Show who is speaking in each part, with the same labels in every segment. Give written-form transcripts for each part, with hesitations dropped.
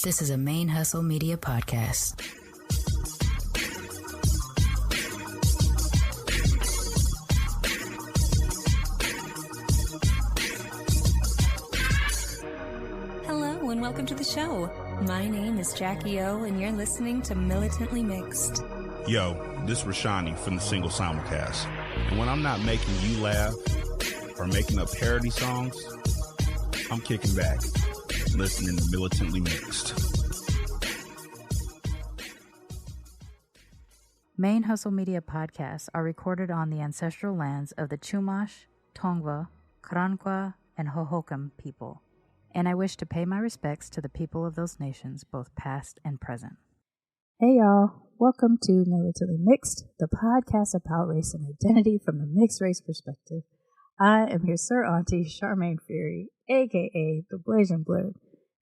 Speaker 1: This is a ManeHustle Media podcast.
Speaker 2: Hello and welcome to the show. My name is Jackie O and you're listening to Militantly Mixed.
Speaker 3: Yo, this is Sharmane from the Single Simulcast. And when I'm not making you laugh or making up parody songs, I'm kicking back, listening to Militantly Mixed.
Speaker 4: ManeHustle Media podcasts are recorded on the ancestral lands of the Chumash, Tongva, Karankawa, and Hohokam people, and I wish to pay my respects to the people of those nations, both past and present. Hey y'all, welcome to Militantly Mixed, the podcast about race and identity from the mixed race perspective. I am your Sir Auntie Sharmane Fury, aka the Blasian Blurred,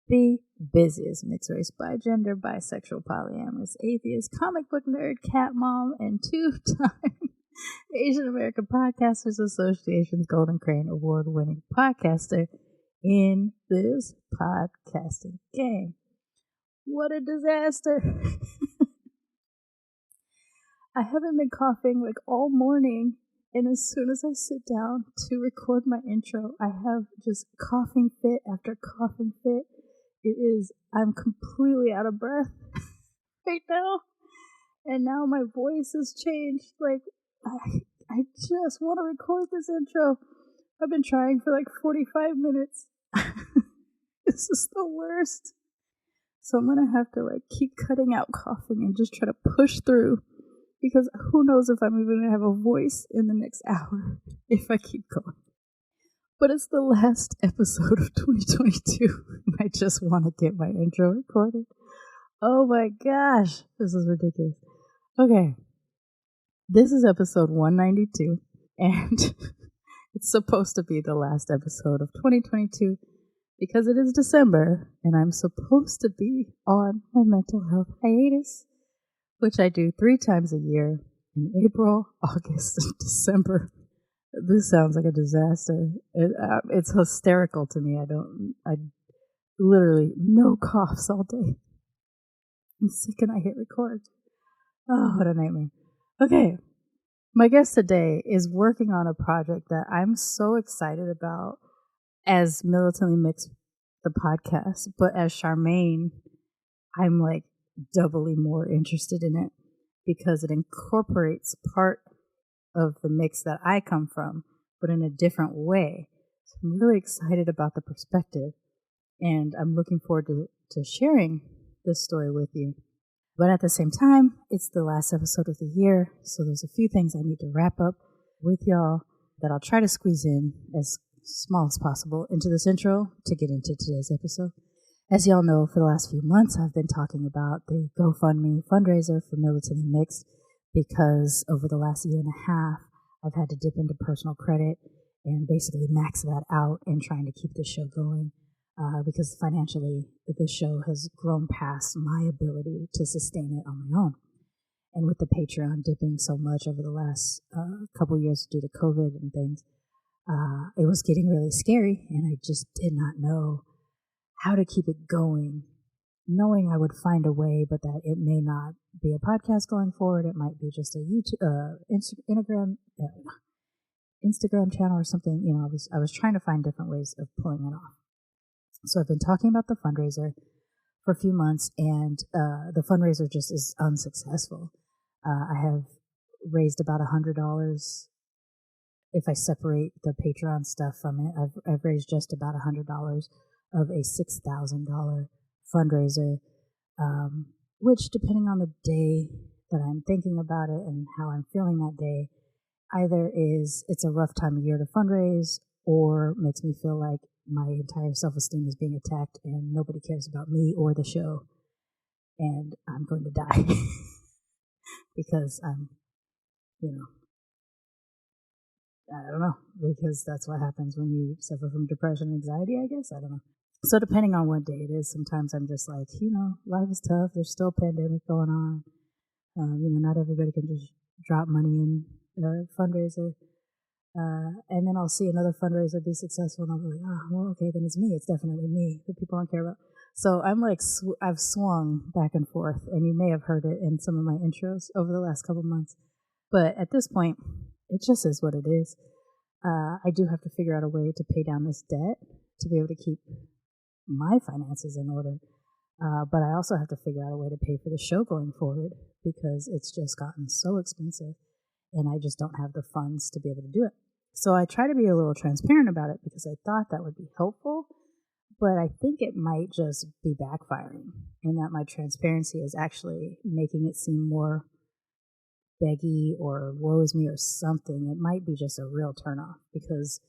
Speaker 4: the busiest mixed race, bi-gender, bisexual, polyamorous, atheist, comic book nerd, cat mom, and two-time Asian American Podcasters Association's Golden Crane Award-winning podcaster in this podcasting game. What a disaster. I haven't been coughing like all morning, and as soon as I sit down to record my intro, I have just coughing fit after coughing fit. I'm completely out of breath right now, and now my voice has changed. Like, I just want to record this intro. I've been trying for like 45 minutes. This is the worst. So I'm gonna have to like keep cutting out coughing and just try to push through, because who knows if I'm even gonna have a voice in the next hour if I keep going. But it's the last episode of 2022, and I just want to get my intro recorded. Oh my gosh, this is ridiculous. Okay, this is episode 192, and it's supposed to be the last episode of 2022 because it is December, and I'm supposed to be on my mental health hiatus, which I do 3 times a year in April, August, and December. This sounds like a disaster. It's hysterical to me. I literally no coughs all day. I'm sick and I hit record. Oh, what a nightmare. Okay. My guest today is working on a project that I'm so excited about as Militantly Mixed, the podcast, but as Sharmane, I'm like doubly more interested in it because it incorporates part of the mix that I come from, but in a different way. So I'm really excited about the perspective, and I'm looking forward to sharing this story with you. But at the same time, it's the last episode of the year, so there's a few things I need to wrap up with y'all that I'll try to squeeze in as small as possible into this intro to get into today's episode. As y'all know, for the last few months, I've been talking about the GoFundMe fundraiser for Militantly Mixed, because over the last year and a half, I've had to dip into personal credit and basically max that out in trying to keep the show going, because financially, the show has grown past my ability to sustain it on my own. And with the Patreon dipping so much over the last couple years due to COVID and things, it was getting really scary, and I just did not know how to keep it going, knowing I would find a way, but that it may not be a podcast going forward. It might be just a YouTube, Instagram channel or something. You know, I was trying to find different ways of pulling it off. So I've been talking about the fundraiser for a few months, and the fundraiser just is unsuccessful. I have raised about $100. If I separate the Patreon stuff from it, I've raised just about $100 of a $6,000 fundraiser, which, depending on the day that I'm thinking about it and how I'm feeling that day, either it's a rough time of year to fundraise, or makes me feel like my entire self-esteem is being attacked and nobody cares about me or the show, and I'm going to die because I'm, I don't know, because that's what happens when you suffer from depression and anxiety, I guess. I don't know. So depending on what day it is, sometimes I'm just like, life is tough. There's still a pandemic going on. Not everybody can just drop money in a fundraiser. And then I'll see another fundraiser be successful, and I'll be like, oh, well, okay, then it's me. It's definitely me that people don't care about. So I'm like, I've swung back and forth, and you may have heard it in some of my intros over the last couple months. But at this point, it just is what it is. I do have to figure out a way to pay down this debt to be able to keep my finances in order. But I also have to figure out a way to pay for the show going forward because it's just gotten so expensive and I just don't have the funds to be able to do it. So I try to be a little transparent about it because I thought that would be helpful, but I think it might just be backfiring and that my transparency is actually making it seem more beggy or woe is me or something. It might be just a real turnoff because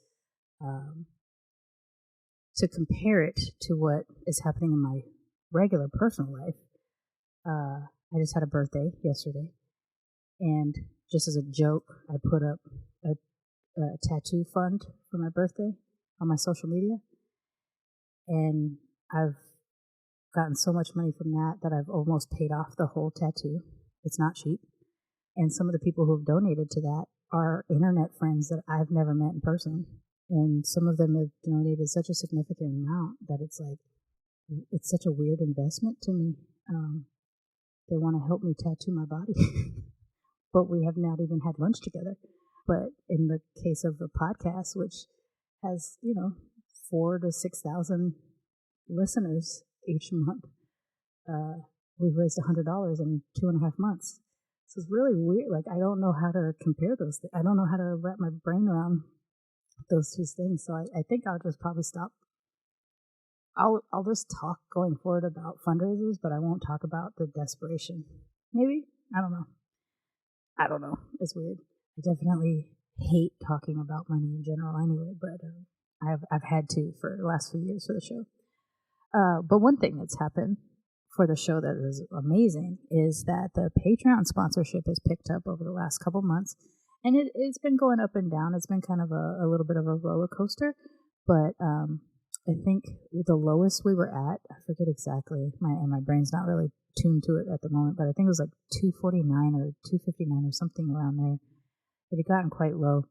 Speaker 4: to compare it to what is happening in my regular personal life, I just had a birthday yesterday, and just as a joke, I put up a tattoo fund for my birthday on my social media, and I've gotten so much money from that I've almost paid off the whole tattoo. It's not cheap, and some of the people who have donated to that are internet friends that I've never met in person, and some of them have donated such a significant amount that it's like, it's such a weird investment to me. They want to help me tattoo my body, but we have not even had lunch together. But in the case of the podcast, which has, 4,000 to 6,000 listeners each month, we've raised $100 in 2.5 months. So it's really weird. Like, I don't know how to compare those. I don't know how to wrap my brain around those two things. So I think I'll just probably stop. I'll just talk going forward about fundraisers, but I won't talk about the desperation. Maybe? I don't know. It's weird. I definitely hate talking about money in general anyway, but I've had to for the last few years for the show. But one thing that's happened for the show that is amazing is that the Patreon sponsorship has picked up over the last couple months, and it's been going up and down. It's been kind of a little bit of a roller coaster, but I think the lowest we were at, I forget exactly, my brain's not really tuned to it at the moment, but I think it was like $249 or $259 or something around there. It had gotten quite low,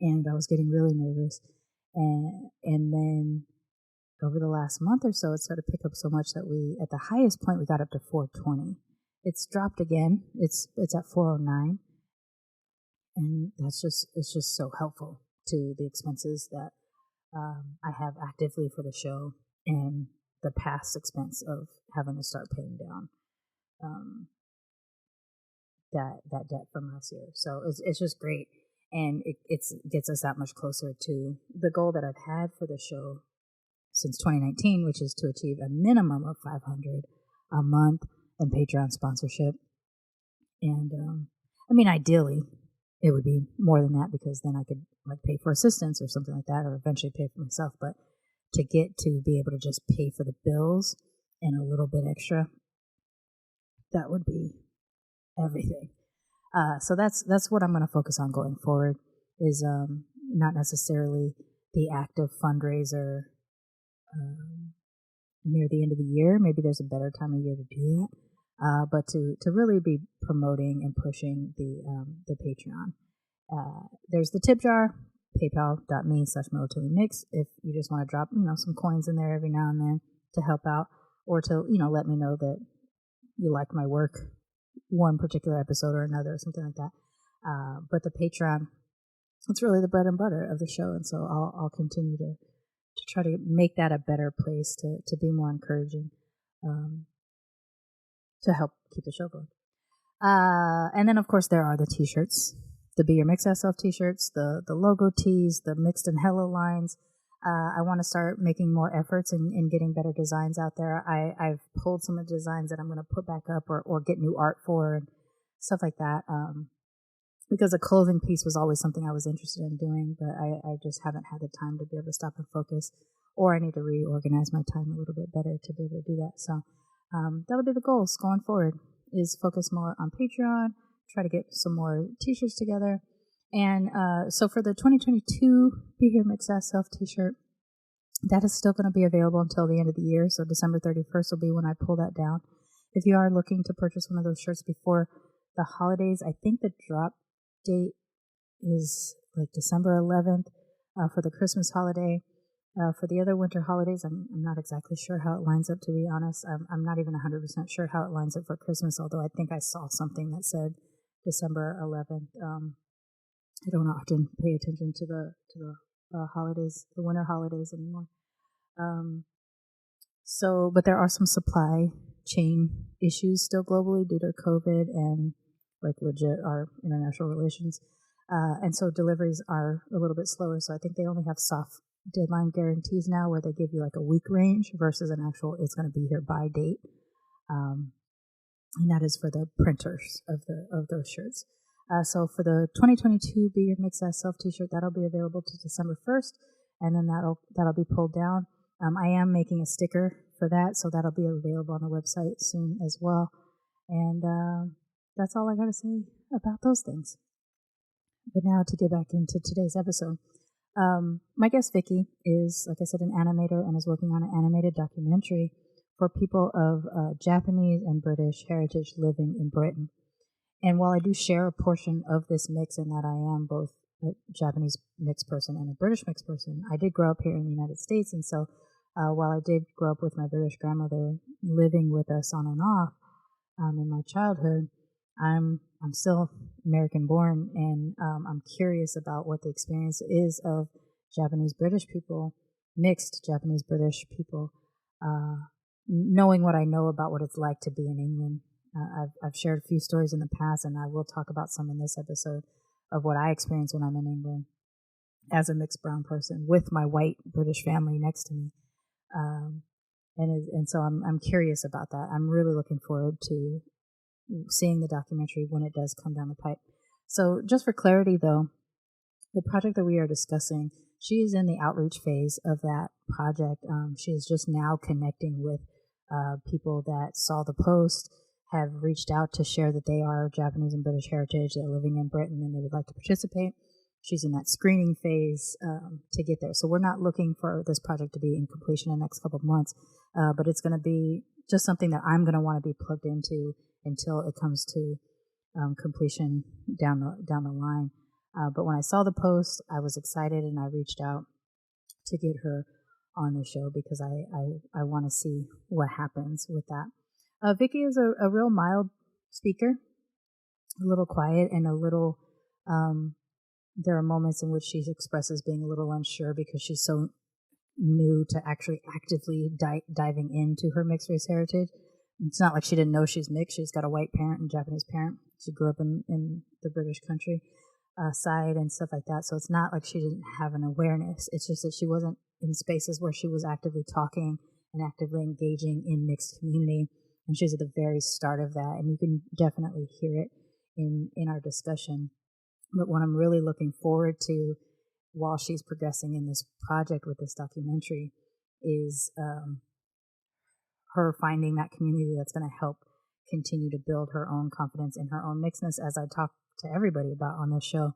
Speaker 4: and I was getting really nervous. And then over the last month or so, it started to pick up so much that at the highest point, we got up to $420. It's dropped again. It's at $409, and it's just so helpful to the expenses that I have actively for the show and the past expense of having to start paying down that debt from last year. So it's just great, and it gets us that much closer to the goal that I've had for the show since 2019, which is to achieve a minimum of $500 a month in Patreon sponsorship. And ideally, it would be more than that because then I could pay for assistance or something like that, or eventually pay for myself. But to get to be able to just pay for the bills and a little bit extra, that would be everything. So that's what I'm going to focus on going forward. Is not necessarily the active fundraiser near the end of the year. Maybe there's a better time of year to do that. But to really be promoting and pushing the Patreon. There's the tip jar, paypal.me/militantlymix if you just want to drop, some coins in there every now and then to help out, or to, let me know that you like my work, one particular episode or another or something like that. But the Patreon, it's really the bread and butter of the show. And so I'll continue to try to make that a better place to be more encouraging, to help keep the show going. And then, of course, there are the t-shirts, the Be Your Mix Self t-shirts, the logo tees, the Mixed and Hello lines. I want to start making more efforts in getting better designs out there. I've pulled some of the designs that I'm going to put back up or get new art for and stuff like that. Because a clothing piece was always something I was interested in doing, but I just haven't had the time to be able to stop and focus, or I need to reorganize my time a little bit better to be able to do that. So that'll be the goals going forward, is focus more on Patreon, try to get some more t-shirts together. And so for the 2022 Be Here Mix Self t-shirt, that is still going to be available until the end of the year. So December 31st will be when I pull that down. If you are looking to purchase one of those shirts before the holidays, I think the drop date is like December 11th for the Christmas holiday. For the other winter holidays, I'm not exactly sure how it lines up, to be honest. I'm not even 100% sure how it lines up for Christmas, although I think I saw something that said December 11th. I don't often pay attention to the holidays, the winter holidays anymore. But there are some supply chain issues still globally due to COVID and like legit our international relations. And so deliveries are a little bit slower. So I think they only have soft deadline guarantees now where they give you like a week range versus an actual it's going to be here by date. And that is for the printers of those shirts. So for the 2022 Be Your Mix As Self t-shirt, that'll be available to December 1st, and then that'll be pulled down. I am making a sticker for that, so that'll be available on the website soon as well. And that's all I got to say about those things. But now to get back into today's episode. My guest Vicky is, like I said, an animator and is working on an animated documentary for people of Japanese and British heritage living in Britain. And while I do share a portion of this mix in that I am both a Japanese mixed person and a British mixed person, I did grow up here in the United States. And so while I did grow up with my British grandmother living with us on and off in my childhood, I'm still American born, and I'm curious about what the experience is of Japanese British people, mixed Japanese British people, knowing what I know about what it's like to be in England. I've shared a few stories in the past, and I will talk about some in this episode of what I experience when I'm in England as a mixed brown person with my white British family next to me. And so I'm curious about that. I'm really looking forward to seeing the documentary when it does come down the pipe. So just for clarity, though, the project that we are discussing, she is in the outreach phase of that project. She is just now connecting with people that saw the post, have reached out to share that they are Japanese and British heritage, they're living in Britain, and they would like to participate. She's in that screening phase to get there. So we're not looking for this project to be in completion in the next couple of months, but it's going to be just something that I'm going to want to be plugged into until it comes to completion down the line. But when I saw the post, I was excited, and I reached out to get her on the show because I want to see what happens with that. Vicky is a real mild speaker, a little quiet, and a little, there are moments in which she expresses being a little unsure because she's so new to actually actively diving into her mixed race heritage. It's not like she didn't know she's mixed. She's got a white parent and Japanese parent. She grew up in the British country side and stuff like that. So it's not like she didn't have an awareness. It's just that she wasn't in spaces where she was actively talking and actively engaging in mixed community. And she's at the very start of that. And you can definitely hear it in our discussion. But what I'm really looking forward to while she's progressing in this project with this documentary is her finding that community that's going to help continue to build her own confidence in her own mixedness, as I talk to everybody about on this show.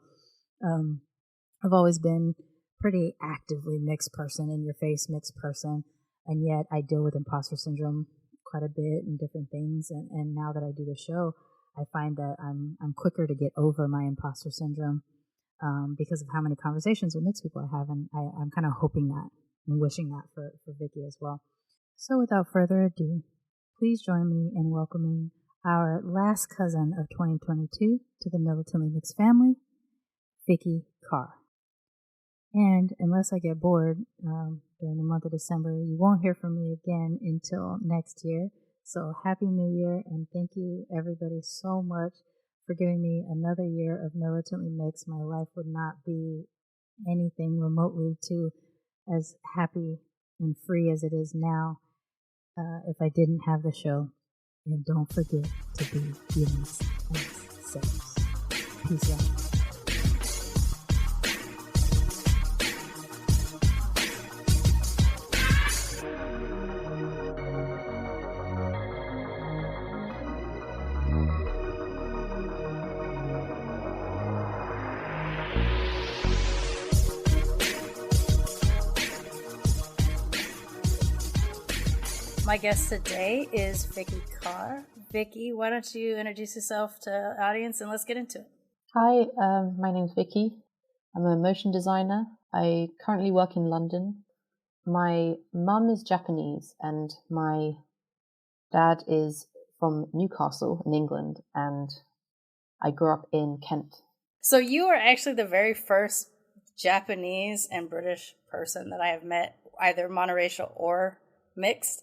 Speaker 4: I've always been pretty actively mixed person, in your face mixed person, and yet I deal with imposter syndrome quite a bit and different things. And now that I do the show, I find that I'm quicker to get over my imposter syndrome because of how many conversations with mixed people I have, and I'm kind of hoping that and wishing that for Vicky as well. So without further ado, please join me in welcoming our last cousin of 2022 to the Militantly Mixed family, Vicky Carr. And unless I get bored during the month of December, you won't hear from me again until next year. So Happy New Year, and thank you everybody so much for giving me another year of Militantly Mixed. My life would not be anything remotely to as happy and free as it is now if I didn't have the show. And don't forget to be your best selves. Peace out. My guest today is Vicky Carr. Vicky, why don't you introduce yourself to the audience and let's get into it.
Speaker 5: Hi, my name's Vicky. I'm a motion designer. I currently work in London. My mum is Japanese and my dad is from Newcastle in England, and I grew up in Kent.
Speaker 6: So you are actually the very first Japanese and British person that I have met, either monoracial or mixed,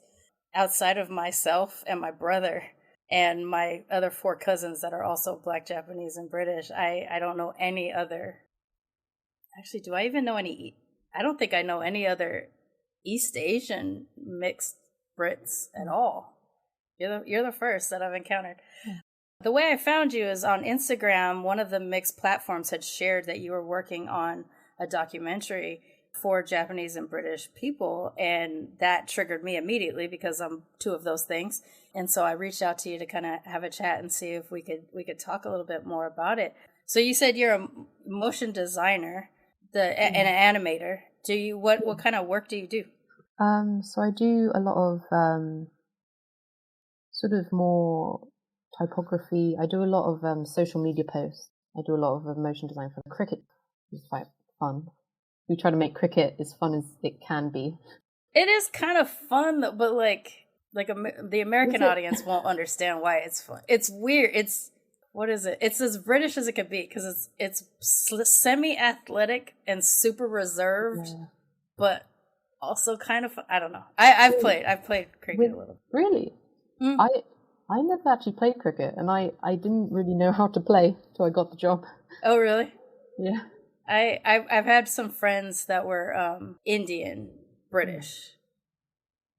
Speaker 6: outside of myself and my brother and my other 4 cousins that are also Black, Japanese, and British. I don't know any other. Actually, do I even know any? I don't think I know any other East Asian mixed Brits at all. You're the first that I've encountered. The way I found you is on Instagram. One of the mixed platforms had shared that you were working on a documentary for Japanese and British people, and that triggered me immediately because I'm 2 of those things. And so I reached out to you to kind of have a chat and see if we could talk a little bit more about it. So you said you're a motion designer, and an animator. Do you what kind of work do you do?
Speaker 5: So I do a lot of sort of more typography. I do a lot of social media posts. I do a lot of motion design for cricket. It's quite fun. We try to make cricket as fun as it can be.
Speaker 6: It is kind of fun, but the American audience won't understand why it's fun. It's weird. What is it? It's as British as it could be because it's semi-athletic and super reserved, but also kind of fun. I don't know. I've played cricket a little.
Speaker 5: Really? I never actually played cricket, and I didn't really know how to play till I got the job.
Speaker 6: Oh, really?
Speaker 5: Yeah.
Speaker 6: I've had some friends that were Indian, British,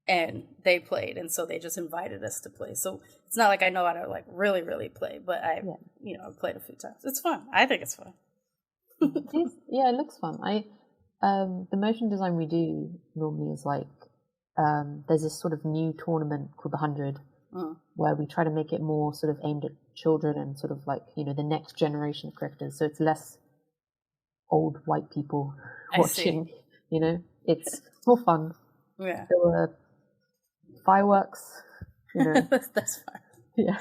Speaker 6: and they played, and so they just invited us to play. So it's not like I know how to like really, really play, but I've played a few times. It's fun. I think it's fun.
Speaker 5: It looks fun. The motion design we do normally is like there's this sort of new tournament called the 100, where we try to make it more sort of aimed at children and sort of like the next generation of cricketers. So it's less old white people watching. It's more fun.
Speaker 6: Yeah.
Speaker 5: There were fireworks.
Speaker 6: That's fine.
Speaker 5: Yeah,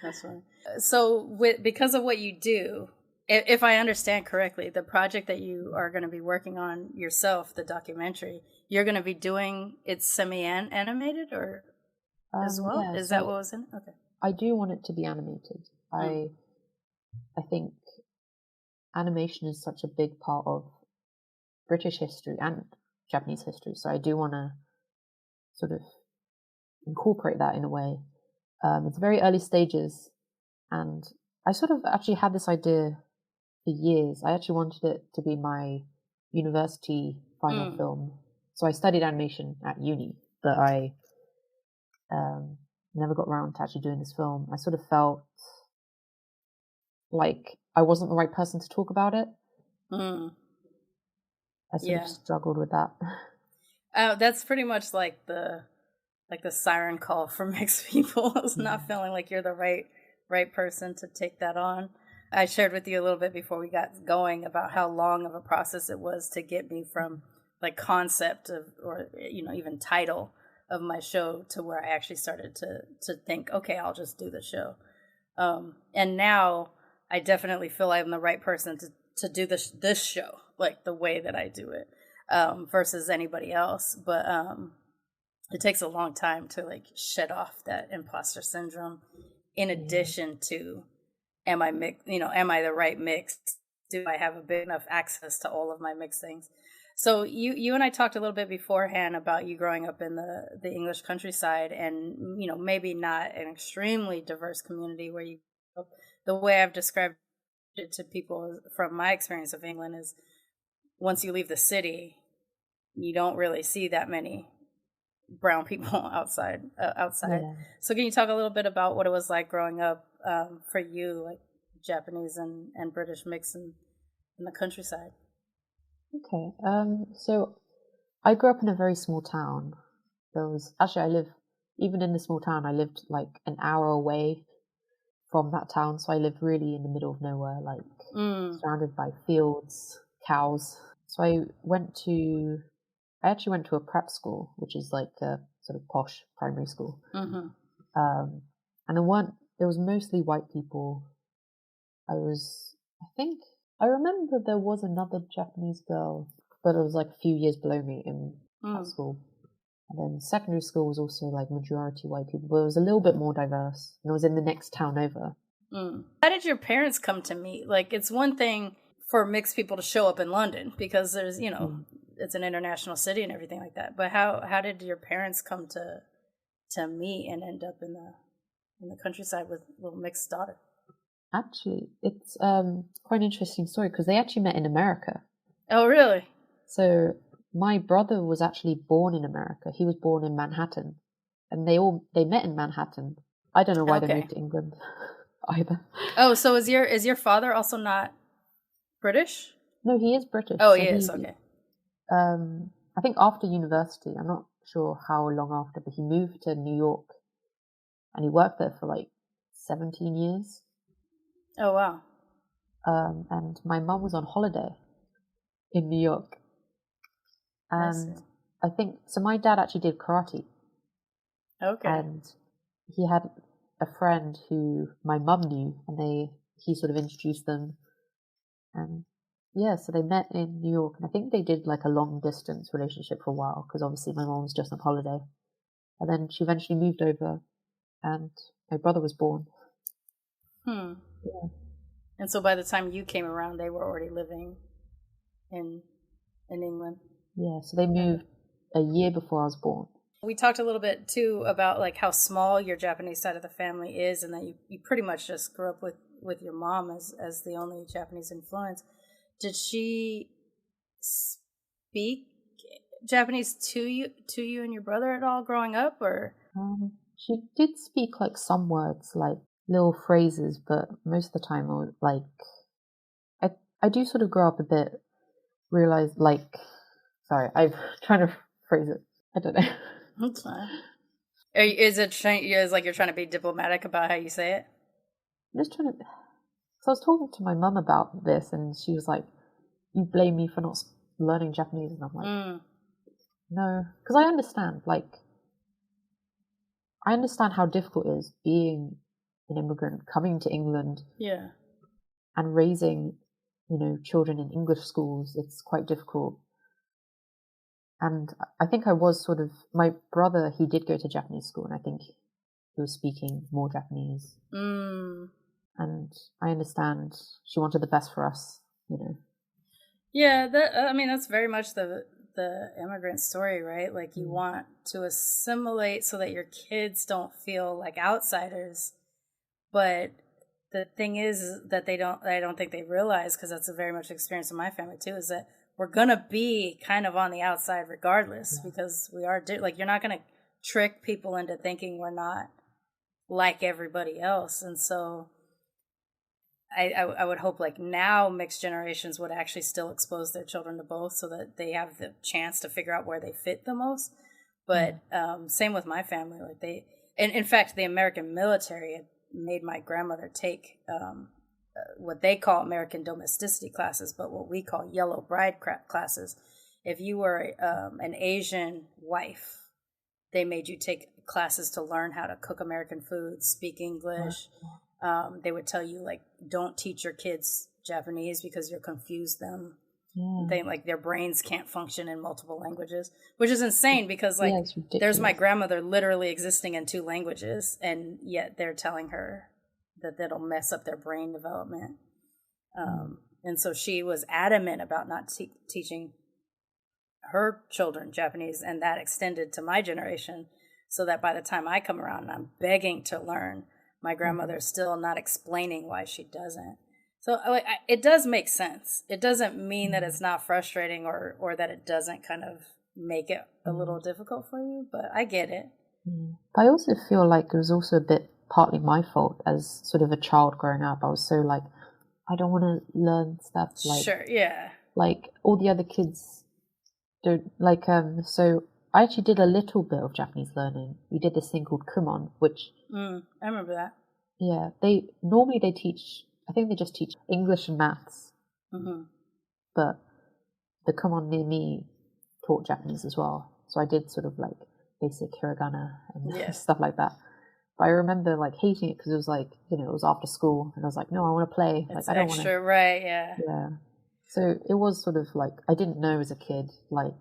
Speaker 6: that's fine. So because of what you do, if I understand correctly, the project that you are going to be working on yourself, the documentary, you're going to be doing it semi-animated or as well?
Speaker 5: Yeah,
Speaker 6: Is that what was in it? Okay.
Speaker 5: I do want it to be animated. I think animation is such a big part of British history and Japanese history, so I do want to sort of incorporate that in a way. It's very early stages, and I sort of actually had this idea for years. I actually wanted it to be my university final film. So I studied animation at uni, but I never got around to actually doing this film. I sort of felt like I wasn't the right person to talk about it. I sort of struggled with that.
Speaker 6: That's pretty much like the siren call for mixed people. It's not feeling like you're the right person to take that on. I shared with you a little bit before we got going about how long of a process it was to get me from like concept of, or even title of my show to where I actually started to think, okay, I'll just do the show. And now I definitely feel I'm the right person to do this show, like the way that I do it, versus anybody else. But it takes a long time to like shed off that imposter syndrome. In addition to, am I the right mix? Do I have a big enough access to all of my mixed things? So you and I talked a little bit beforehand about you growing up in the English countryside, and maybe not an extremely diverse community where you. The way I've described it to people from my experience of England is, once you leave the city, you don't really see that many brown people outside.
Speaker 5: Yeah.
Speaker 6: So can you talk a little bit about what it was like growing up for you, like Japanese and British mix in the countryside?
Speaker 5: Okay. So I grew up in a very small town. Even in the small town, I lived like an hour away from that town. So I lived really in the middle of nowhere, like surrounded by fields, cows. So I actually went to a prep school, which is like a sort of posh primary school. And there was mostly white people. I remember there was another Japanese girl, but it was like a few years below me, and at school. And then secondary school was also like majority white people, but it was a little bit more diverse. And it was in the next town over.
Speaker 6: How did your parents come to meet? Like, it's one thing for mixed people to show up in London because there's, you know, it's an international city and everything like that. But how did your parents come to meet and end up in the countryside with a little mixed daughter?
Speaker 5: Actually, it's quite an interesting story because they actually met in America.
Speaker 6: Oh, really?
Speaker 5: So my brother was actually born in America. He was born in Manhattan, and they met in Manhattan. I don't know why they moved to England either.
Speaker 6: Oh, so is your father also not British?
Speaker 5: No, he is British.
Speaker 6: Oh,
Speaker 5: so
Speaker 6: he is. Okay.
Speaker 5: I think after university, I'm not sure how long after, but he moved to New York, and he worked there for like 17 years.
Speaker 6: Oh, wow.
Speaker 5: And my mum was on holiday in New York. And I think, so my dad actually did karate.
Speaker 6: Okay.
Speaker 5: And he had a friend who my mum knew, and he sort of introduced them. And yeah, so they met in New York, and I think they did like a long distance relationship for a while, because obviously my mum was just on holiday. And then she eventually moved over, and my brother was born.
Speaker 6: Yeah. And so by the time you came around, they were already living in England.
Speaker 5: Yeah, so they moved a year before I was born.
Speaker 6: We talked a little bit too about like how small your Japanese side of the family is, and that you pretty much just grew up with your mom as the only Japanese influence. Did she speak Japanese to you and your brother at all growing up, or?
Speaker 5: She did speak like some words, like little phrases, but most of the time I was like, I do sort of grow up a bit, realize like, sorry, I'm trying to phrase it. I don't know.
Speaker 6: That's fine. Is it like you're trying to be diplomatic about how you say it?
Speaker 5: I'm just trying to. So I was talking to my mum about this, and she was like, "You blame me for not learning Japanese," and I'm like, "No," because I understand. Like, I understand how difficult it is being an immigrant coming to England, and raising, children in English schools. It's quite difficult. And I think I was sort of, my brother, he did go to Japanese school, and I think he was speaking more Japanese. And I understand she wanted the best for us,
Speaker 6: Yeah, that's very much the immigrant story, right? Like, you want to assimilate so that your kids don't feel like outsiders. But the thing is that I don't think they realize, because that's a very much experience in my family too, is that we're going to be kind of on the outside regardless, because we are, like, you're not going to trick people into thinking we're not like everybody else. And so I would hope, like, now mixed generations would actually still expose their children to both, so that they have the chance to figure out where they fit the most. But same with my family. Like, and in fact, the American military had made my grandmother take what they call American domesticity classes, but what we call yellow bride classes. If you were an Asian wife, they made you take classes to learn how to cook American food, speak English. They would tell you, like, don't teach your kids Japanese because you'll confuse them. They, like, their brains can't function in multiple languages, which is insane, because, like, there's my grandmother literally existing in 2 languages, and yet they're telling her that that'll mess up their brain development. And so she was adamant about not teaching her children Japanese, and that extended to my generation, so that by the time I come around and I'm begging to learn, my grandmother's still not explaining why she doesn't. So, like, it does make sense. It doesn't mean that it's not frustrating, or that it doesn't kind of make it a little difficult for you, but I get it.
Speaker 5: I also feel like it was also a bit partly my fault as sort of a child growing up. I was so like, I don't want to learn stuff like,
Speaker 6: sure, yeah,
Speaker 5: like all the other kids don't, like, so I actually did a little bit of Japanese learning. We did this thing called kumon, which
Speaker 6: I remember that.
Speaker 5: Yeah, they teach, I think they just teach English and maths, but the kumon near me taught Japanese as well. So I did sort of like basic hiragana and stuff like that. But I remember like hating it because it was like, it was after school, and I was like, no, I want to play.
Speaker 6: It's
Speaker 5: like, I don't
Speaker 6: extra,
Speaker 5: want to.
Speaker 6: right? Yeah.
Speaker 5: Yeah. So it was sort of like, I didn't know as a kid, like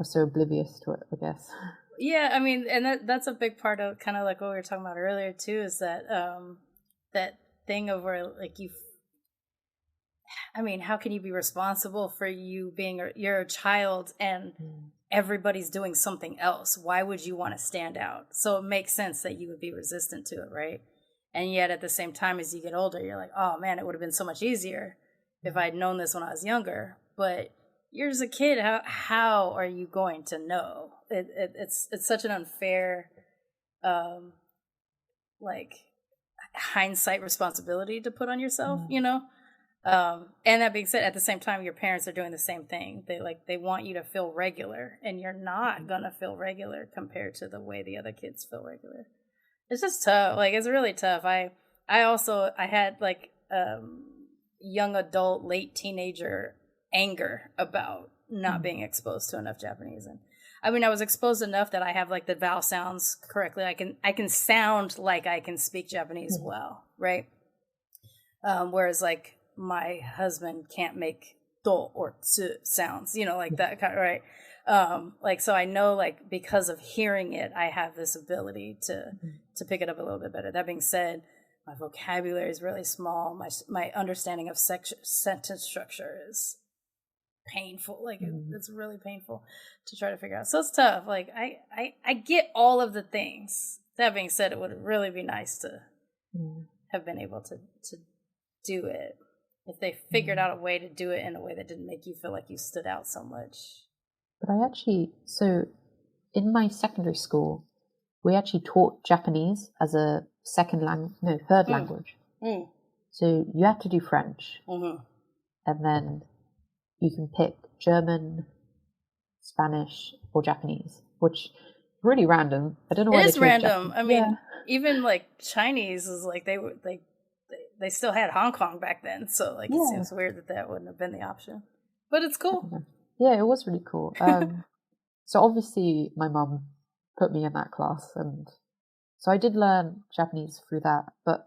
Speaker 5: was so oblivious to it, I guess.
Speaker 6: Yeah, I mean, and that's a big part of kind of like what we were talking about earlier too, is that that thing of where like I mean, how can you be responsible for you being you're a child and everybody's doing something else? Why would you want to stand out? So it makes sense that you would be resistant to it, right? And yet at the same time, as you get older, you're like, oh man, it would have been so much easier if I'd known this when I was younger. But you're just a kid. How are you going to know? It's such an unfair, like hindsight responsibility to put on yourself, you know? And that being said, at the same time, your parents are doing the same thing. They want you to feel regular, and you're not gonna feel regular compared to the way the other kids feel regular. It's just tough. Like, it's really tough. I had like young adult, late teenager anger about not being exposed to enough Japanese. And I mean, I was exposed enough that I have like the vowel sounds correctly. I can sound like I can speak Japanese well, right? Whereas like my husband can't make do or tsu sounds, you know, like that kind of, right? Like, so I know, like, because of hearing it, I have this ability to pick it up a little bit better. That being said, my vocabulary is really small. My understanding of sentence structure is painful. Like, it's really painful to try to figure out. So it's tough. Like, I get all of the things. That being said, it would really be nice to have been able to do it if they figured out a way to do it in a way that didn't make you feel like you stood out so much.
Speaker 5: But so in my secondary school, we actually taught Japanese as a third language. So you have to do French, and then you can pick German, Spanish, or Japanese, which is really random. I don't know why
Speaker 6: it is random.
Speaker 5: Japanese.
Speaker 6: I mean, even like Chinese is like they still had Hong Kong back then, so like it seems weird that wouldn't have been the option. But it's cool.
Speaker 5: Yeah, it was really cool. So obviously my mum put me in that class, and so I did learn Japanese through that, but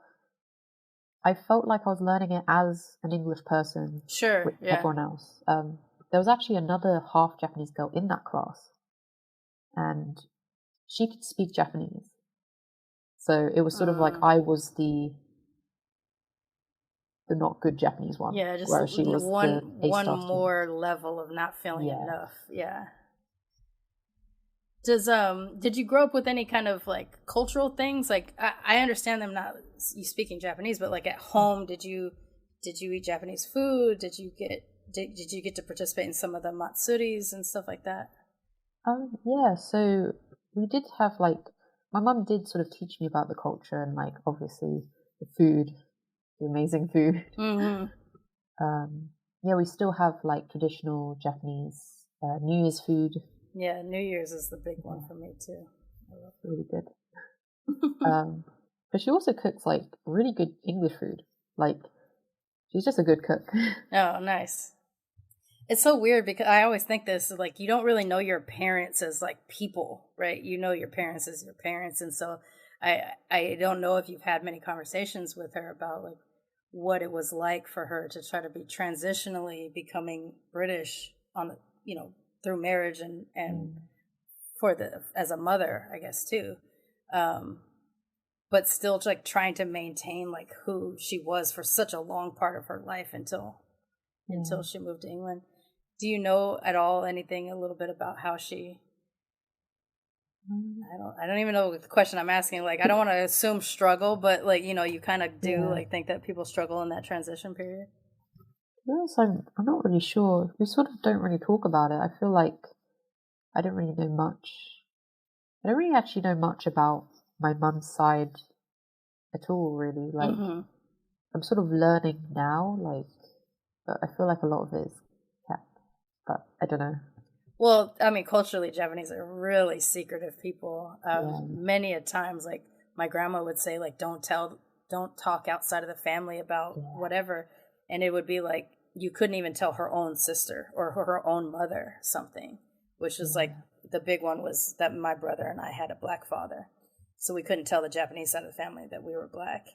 Speaker 5: I felt like I was learning it as an English person with everyone else. There was actually another half Japanese girl in that class, and she could speak Japanese. So it was sort of like I was the not good Japanese one.
Speaker 6: Yeah, just
Speaker 5: whereas she was
Speaker 6: one more
Speaker 5: student.
Speaker 6: level of not feeling enough. Yeah. Did you grow up with any kind of like cultural things? Like I understand them not you speaking Japanese, but like at home, did you eat Japanese food? Did you get to participate in some of the matsuris and stuff like that?
Speaker 5: Yeah, so we did have like my mum did sort of teach me about the culture and like obviously the food, the amazing food. Yeah, we still have like traditional Japanese New Year's food.
Speaker 6: Yeah, New Year's is the big one for me too. I love it.
Speaker 5: Really good. But she also cooks like really good English food. Like she's just a good cook.
Speaker 6: Oh, nice. It's so weird because I always think this, like, you don't really know your parents as like people, right? You know your parents as your parents, and so I don't know if you've had many conversations with her about like what it was like for her to try to be transitionally becoming British on the, you know, through marriage and as a mother, I guess too, but still like trying to maintain like who she was for such a long part of her life until she moved to England. Do you know at all anything a little bit about how she? I don't even know the question I'm asking. Like, I don't want to assume struggle, but like, you know, you kind of do like think that people struggle in that transition period.
Speaker 5: Yes, I'm not really sure. We sort of don't really talk about it. I feel like I don't really know much. I don't really actually know much about my mum's side at all, really. Like, I'm sort of learning now, like, but I feel like a lot of it is kept, but I don't know.
Speaker 6: Well, I mean, culturally, Japanese are really secretive people. Many a times, like, my grandma would say, like, don't talk outside of the family about whatever. And it would be like, you couldn't even tell her own sister or her own mother something, which was like, the big one was that my brother and I had a black father. So we couldn't tell the Japanese side of the family that we were black.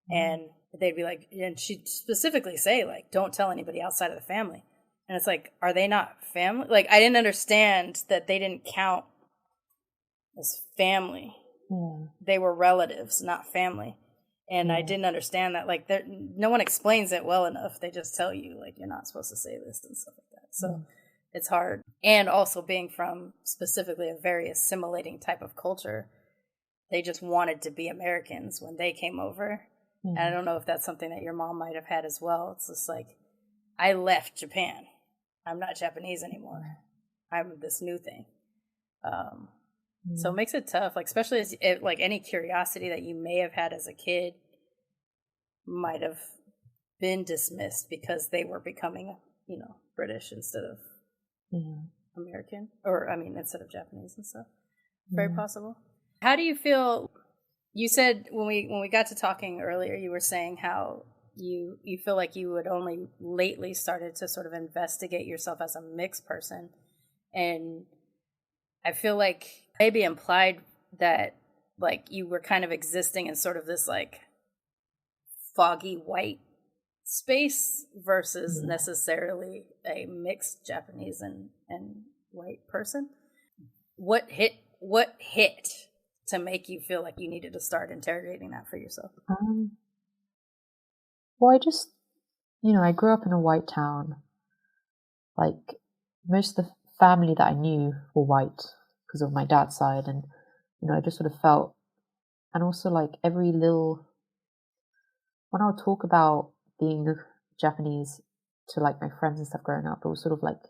Speaker 6: And they'd be like, and she'd specifically say, like, don't tell anybody outside of the family. And And it's like, are they not family? Like, I didn't understand that they didn't count as family. They were relatives, not family. And I didn't understand that. Like, no one explains it well enough. They just tell you, like, you're not supposed to say this and stuff like that. So it's hard. And also being from specifically a very assimilating type of culture, they just wanted to be Americans when they came over. And I don't know if that's something that your mom might have had as well. It's just like, I left Japan. I'm not Japanese anymore. I'm this new thing. So it makes it tough, like, especially as like any curiosity that you may have had as a kid might have been dismissed because they were becoming, you know, British instead of American, or I mean, instead of Japanese and stuff. Very possible. How do you feel? You said when we got to talking earlier, you were saying how you feel like you had only lately started to sort of investigate yourself as a mixed person, and I feel like maybe implied that like you were kind of existing in sort of this like foggy white space versus necessarily a mixed Japanese and white person. What hit to make you feel like you needed to start interrogating that for yourself?
Speaker 5: Well, I just, I grew up in a white town. Like, most of the family that I knew were white because of my dad's side, and I just sort of felt, and also like when I would talk about being Japanese to like my friends and stuff growing up, it was sort of like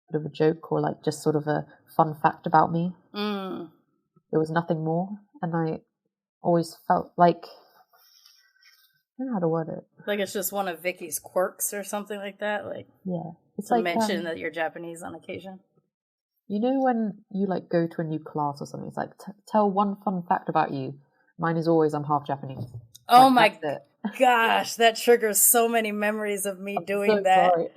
Speaker 5: a bit of a joke or like just sort of a fun fact about me. There was nothing more, and I always felt like, I don't know how to word it.
Speaker 6: Like it's just one of Vicky's quirks or something like that. Like,
Speaker 5: it's
Speaker 6: to
Speaker 5: like
Speaker 6: mention that you're Japanese on occasion.
Speaker 5: You know when you like go to a new class or something, it's like tell one fun fact about you. Mine is always I'm half Japanese.
Speaker 6: Oh
Speaker 5: like,
Speaker 6: my gosh, that triggers so many memories of me doing that.
Speaker 5: Sorry.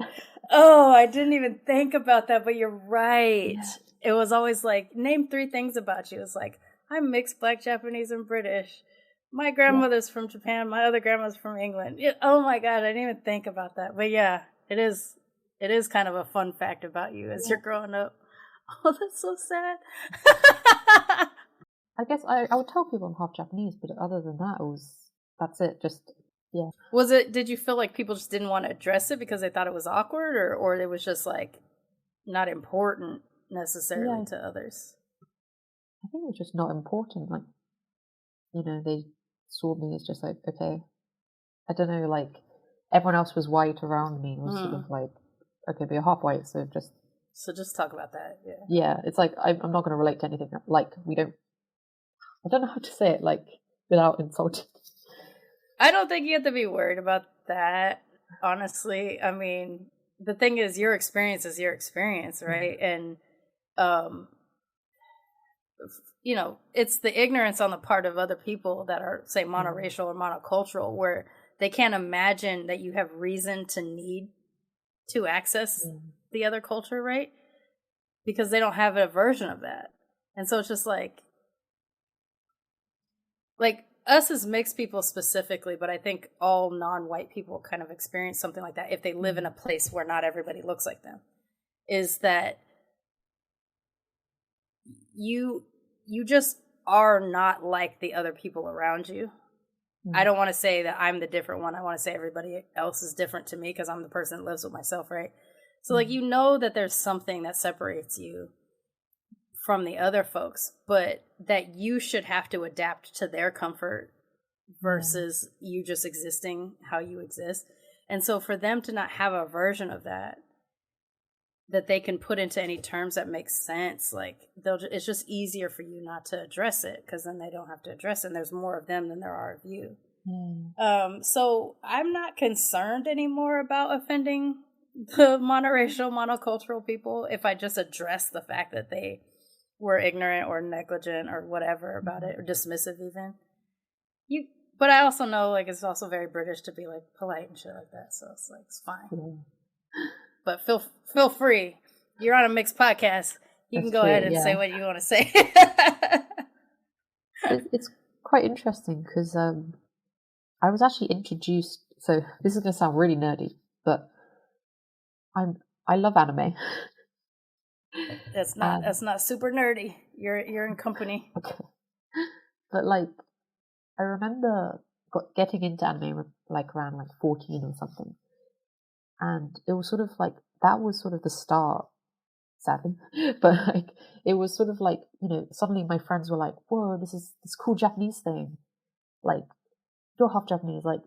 Speaker 6: Oh, I didn't even think about that, but you're right. Yeah. It was always like, name 3 things about you. It's like, I'm mixed Black, Japanese, and British. My grandmother's from Japan. My other grandma's from England. Oh my God, I didn't even think about that. But yeah, it is kind of a fun fact about you as you're growing up. Oh, that's so sad.
Speaker 5: I guess I would tell people I'm half Japanese, but other than that, that's it. Just, yeah.
Speaker 6: Did you feel like people just didn't want to address it because they thought it was awkward, or it was just like not important necessarily to others?
Speaker 5: I think it was just not important. Like, they saw me as just like, okay, I don't know, like everyone else was white around me. It was sort of like, okay, but you're half white, so just
Speaker 6: talk about that.
Speaker 5: Yeah, it's like I'm not going to relate to anything. Like I don't know how to say it like without insulting.
Speaker 6: I don't think you have to be worried about that, honestly. I mean, the thing is, your experience is your experience, right? And it's the ignorance on the part of other people that are, say, monoracial or monocultural, where they can't imagine that you have reason to need to access the other culture, right? Because they don't have a version of that. And so it's just like us as mixed people specifically, but I think all non-white people kind of experience something like that if they live in a place where not everybody looks like them, is that you just are not like the other people around you. I don't want to say that I'm the different one. I want to say everybody else is different to me because I'm the person that lives with myself, right? So like, that there's something that separates you from the other folks, but that you should have to adapt to their comfort versus you just existing how you exist. And so for them to not have a version of that they can put into any terms that make sense, like it's just easier for you not to address it, because then they don't have to address it, and there's more of them than there are of you. So I'm not concerned anymore about offending the monoracial, monocultural people if I just address the fact that they were ignorant or negligent or whatever about it, or dismissive even. But I also know, like, it's also very British to be like polite and shit like that, so it's like, it's fine. But feel free. You're on a mixed podcast. You can go ahead and say what you want to say.
Speaker 5: It's quite interesting because I was actually introduced. So this is going to sound really nerdy, but I love anime.
Speaker 6: That's not super nerdy. You're in company.
Speaker 5: Okay. But like, I remember getting into anime like around like 14 or something, and it was sort of like that was sort of the start. Sadly, but like it was sort of like, you know, suddenly my friends were like, "Whoa, this is this cool Japanese thing. Like, you're half Japanese. Like,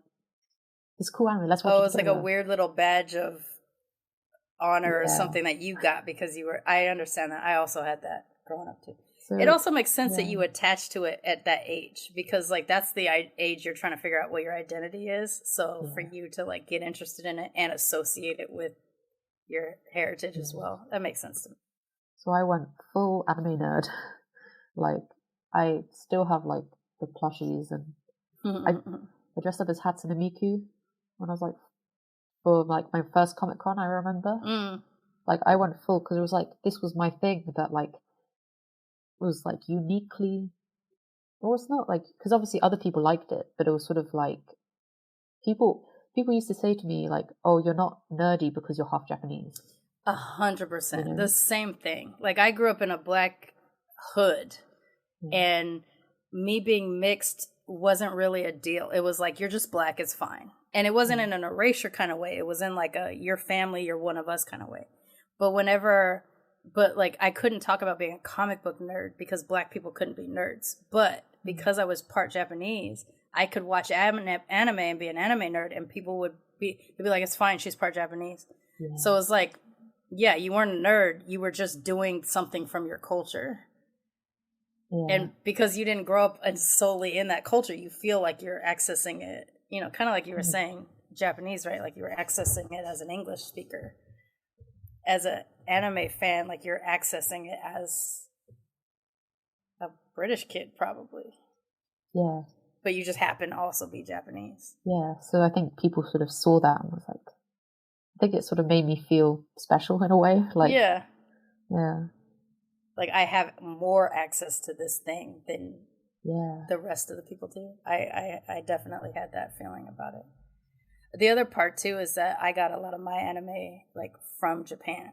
Speaker 5: this cool anime. Let's watch it."
Speaker 6: Oh, it's like a
Speaker 5: together."
Speaker 6: weird little badge of honor or something that you got because you were. I understand that. I also had that growing up too.
Speaker 5: So,
Speaker 6: it also makes sense that you attach to it at that age because like that's the age you're trying to figure out what your identity is. So for you to like get interested in it and associate it with your heritage as well, that makes sense to me.
Speaker 5: So I went full anime nerd. Like, I still have like the plushies, and I dressed up as Hatsune Miku when I was like, for like my first Comic-Con, I remember. Like, I went full because it was like, this was my thing that like was like uniquely, well, it's not like, because obviously other people liked it, but it was sort of like people used to say to me like, "Oh, you're not nerdy because you're half Japanese."
Speaker 6: 100%.
Speaker 5: You know?
Speaker 6: The same thing. Like I grew up in a black hood, and me being mixed wasn't really a deal. It was like, you're just black, it's fine. And it wasn't in an erasure kind of way. It was in like a your family, you're one of us kind of way. But like I couldn't talk about being a comic book nerd because black people couldn't be nerds. But because I was part Japanese, I could watch anime and be an anime nerd, and people would be like, "It's fine, she's part Japanese." Yeah. So it's like, yeah, you weren't a nerd; you were just doing something from your culture. Yeah. And because you didn't grow up solely in that culture, you feel like you're accessing it. You know, kind of like you were saying, Japanese, right? Like you were accessing it as an English speaker. As an anime fan, like you're accessing it as a British kid, probably.
Speaker 5: Yeah.
Speaker 6: But you just happen to also be Japanese.
Speaker 5: Yeah, so I think people sort of saw that and was like, I think it sort of made me feel special in a way. Like, yeah.
Speaker 6: Like I have more access to this thing than the rest of the people do. I definitely had that feeling about it. The other part too is that I got a lot of my anime like from Japan.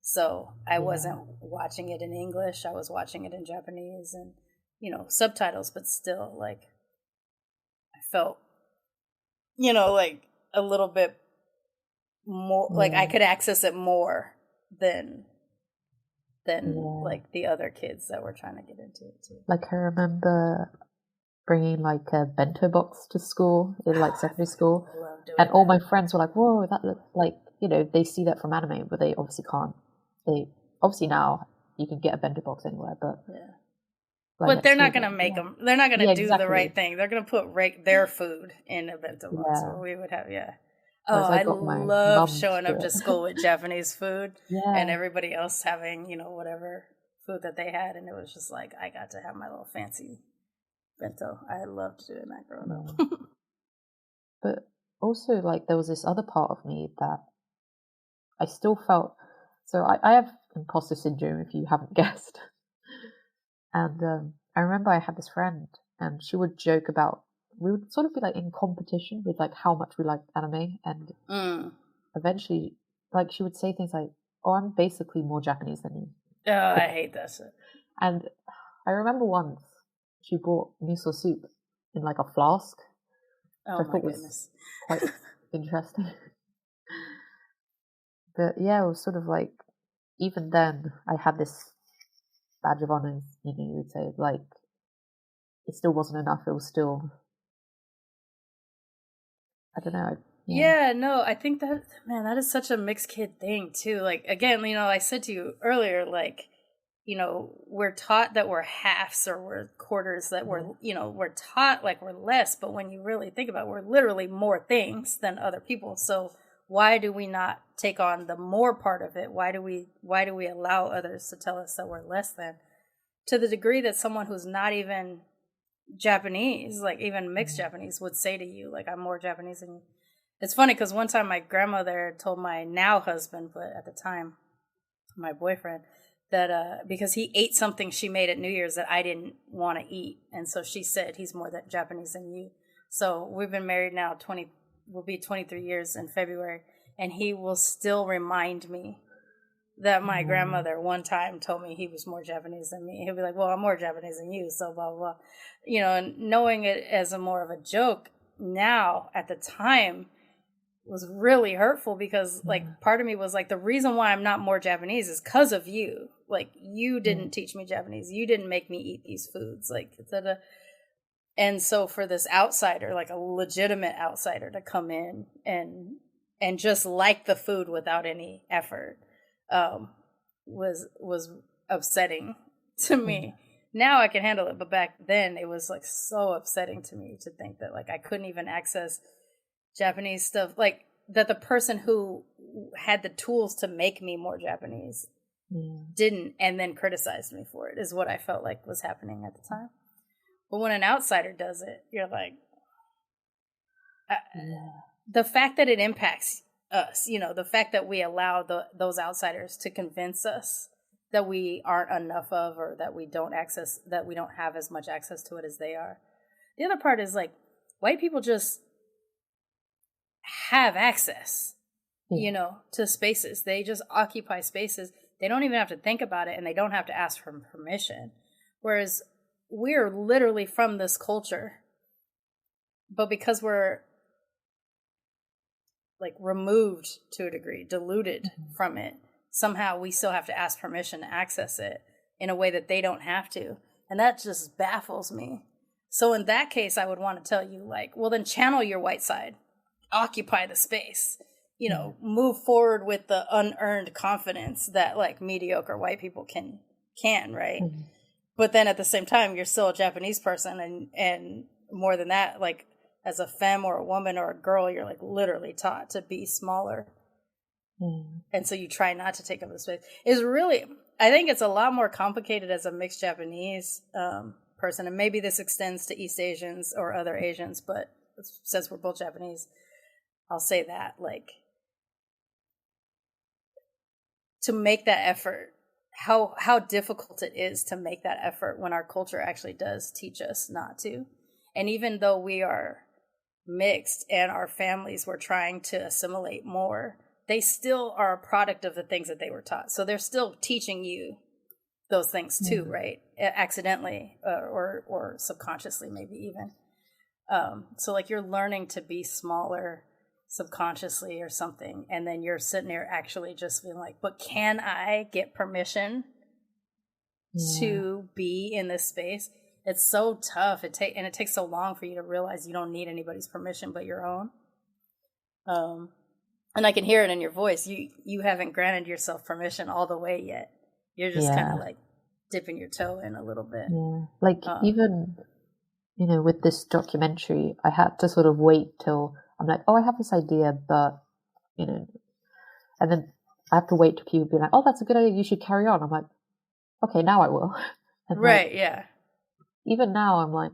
Speaker 6: So I wasn't watching it in English. I was watching it in Japanese and, you know, subtitles, but still like I felt, you know, like a little bit more like I could access it more than like the other kids that were trying to get into it too.
Speaker 5: Like I remember bringing like a bento box to school in like secondary school, and all my friends were like, "Whoa, that looks like," you know, they see that from anime, but they obviously can't. They obviously now you can get a bento box anywhere, but
Speaker 6: but they're not gonna make them. They're not gonna do the right thing. They're gonna put their food in a bento box. So we would have Oh, I love showing up to school with Japanese food and everybody else having, you know, whatever food that they had. And it was just like, I got to have my little fancy bento. I loved doing that growing up.
Speaker 5: But also, like, there was this other part of me that I still felt. So I have imposter syndrome, if you haven't guessed. And I remember I had this friend, and she would joke about, we would sort of be like in competition with like how much we liked anime, and eventually like she would say things like, "Oh, I'm basically more Japanese than you."
Speaker 6: Oh, I hate that shit.
Speaker 5: And I remember once she brought miso soup in like a flask.
Speaker 6: Oh my goodness.
Speaker 5: Quite interesting. But yeah, it was sort of like, even then I had this badge of honor, you know, you would say, like it still wasn't enough. It was still, I don't know.
Speaker 6: Yeah, no, I think that, man, that is such a mixed kid thing too. Like, again, you know, I said to you earlier, like, you know, we're taught that we're halves or we're quarters, that we're, you know, we're taught like we're less, but when you really think about it, we're literally more things than other people. So why do we not take on the more part of it? Why do we allow others to tell us that we're less than? To the degree that someone who's not even Japanese, like even mixed Japanese, would say to you, like, I'm more Japanese than you. It's funny because one time my grandmother told my now husband, but at the time my boyfriend, that because he ate something she made at New Year's that I didn't want to eat, and so she said, he's more that Japanese than you. So we've been married now we'll be 23 years in February, and he will still remind me that my grandmother one time told me he was more Japanese than me. He'll be like, well, I'm more Japanese than you, so blah, blah, blah. You know, and knowing it as a more of a joke now at the time was really hurtful because, like, part of me was like, the reason why I'm not more Japanese is because of you. Like, you didn't teach me Japanese. You didn't make me eat these foods. Like, and so for this outsider, like a legitimate outsider, to come in and just like the food without any effort, was upsetting to me. Now I can handle it, but back then it was like so upsetting to me to think that like I couldn't even access Japanese stuff, like that the person who had the tools to make me more Japanese didn't, and then criticized me for it, is what I felt like was happening at the time. But when an outsider does it, you're like, the fact that it impacts us, you know, the fact that we allow those outsiders to convince us that we aren't enough of, or that we don't have as much access to it as they are. The other part is like, white people just have access, you know, to spaces. They just occupy spaces. They don't even have to think about it, and they don't have to ask for permission. Whereas we're literally from this culture, but because we're like removed to a degree, diluted from it, somehow we still have to ask permission to access it in a way that they don't have to. And that just baffles me. So in that case, I would want to tell you, like, well, then channel your white side, occupy the space, you know, move forward with the unearned confidence that like mediocre white people can, right? But then at the same time, you're still a Japanese person, and more than that, like as a femme or a woman or a girl, you're like literally taught to be smaller. And so you try not to take up the space. It's really, I think it's a lot more complicated as a mixed Japanese person. And maybe this extends to East Asians or other Asians, but since we're both Japanese, I'll say that, like, to make that effort, how difficult it is to make that effort when our culture actually does teach us not to. And even though we are mixed and our families were trying to assimilate more, they still are a product of the things that they were taught. So they're still teaching you those things too, right? Accidentally or subconsciously, maybe even. So like you're learning to be smaller subconsciously or something, and then you're sitting there actually just being like, but can I get permission to be in this space? It's so tough. It takes so long for you to realize you don't need anybody's permission but your own. And I can hear it in your voice. You haven't granted yourself permission all the way yet. You're just kind of like dipping your toe in a little bit.
Speaker 5: Yeah. Like even, you know, with this documentary, I had to sort of wait till I'm like, oh, I have this idea, but, you know, and then I have to wait till people be like, oh, that's a good idea, you should carry on. I'm like, okay, now I will. And
Speaker 6: right,
Speaker 5: like,
Speaker 6: yeah.
Speaker 5: Even now, I'm like,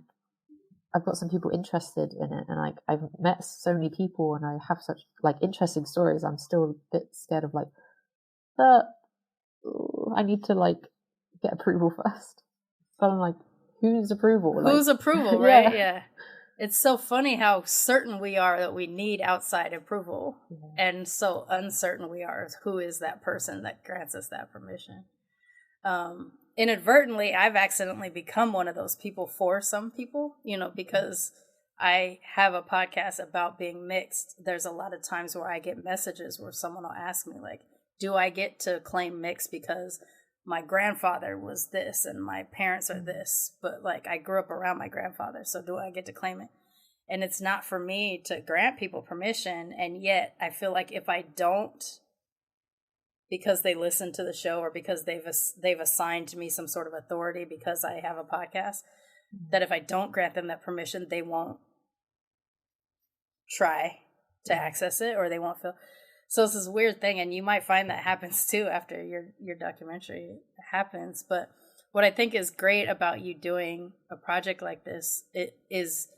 Speaker 5: I've got some people interested in it, and like I've met so many people, and I have such like interesting stories. I'm still a bit scared of like, I need to like get approval first. But I'm like, whose approval?
Speaker 6: Whose approval, right? Yeah. It's so funny how certain we are that we need outside approval, and so uncertain we are who is that person that grants us that permission. Inadvertently, I've accidentally become one of those people for some people, you know, because I have a podcast about being mixed. There's a lot of times where I get messages where someone will ask me, like, do I get to claim mixed because my grandfather was this and my parents are this, but like I grew up around my grandfather, so do I get to claim it? And it's not for me to grant people permission, and yet I feel like if I don't, because they listen to the show or because they've assigned me some sort of authority because I have a podcast, that if I don't grant them that permission, they won't try to access it, or they won't feel. So it's this weird thing, and you might find that happens too after your documentary happens. But what I think is great about you doing a project like this, it is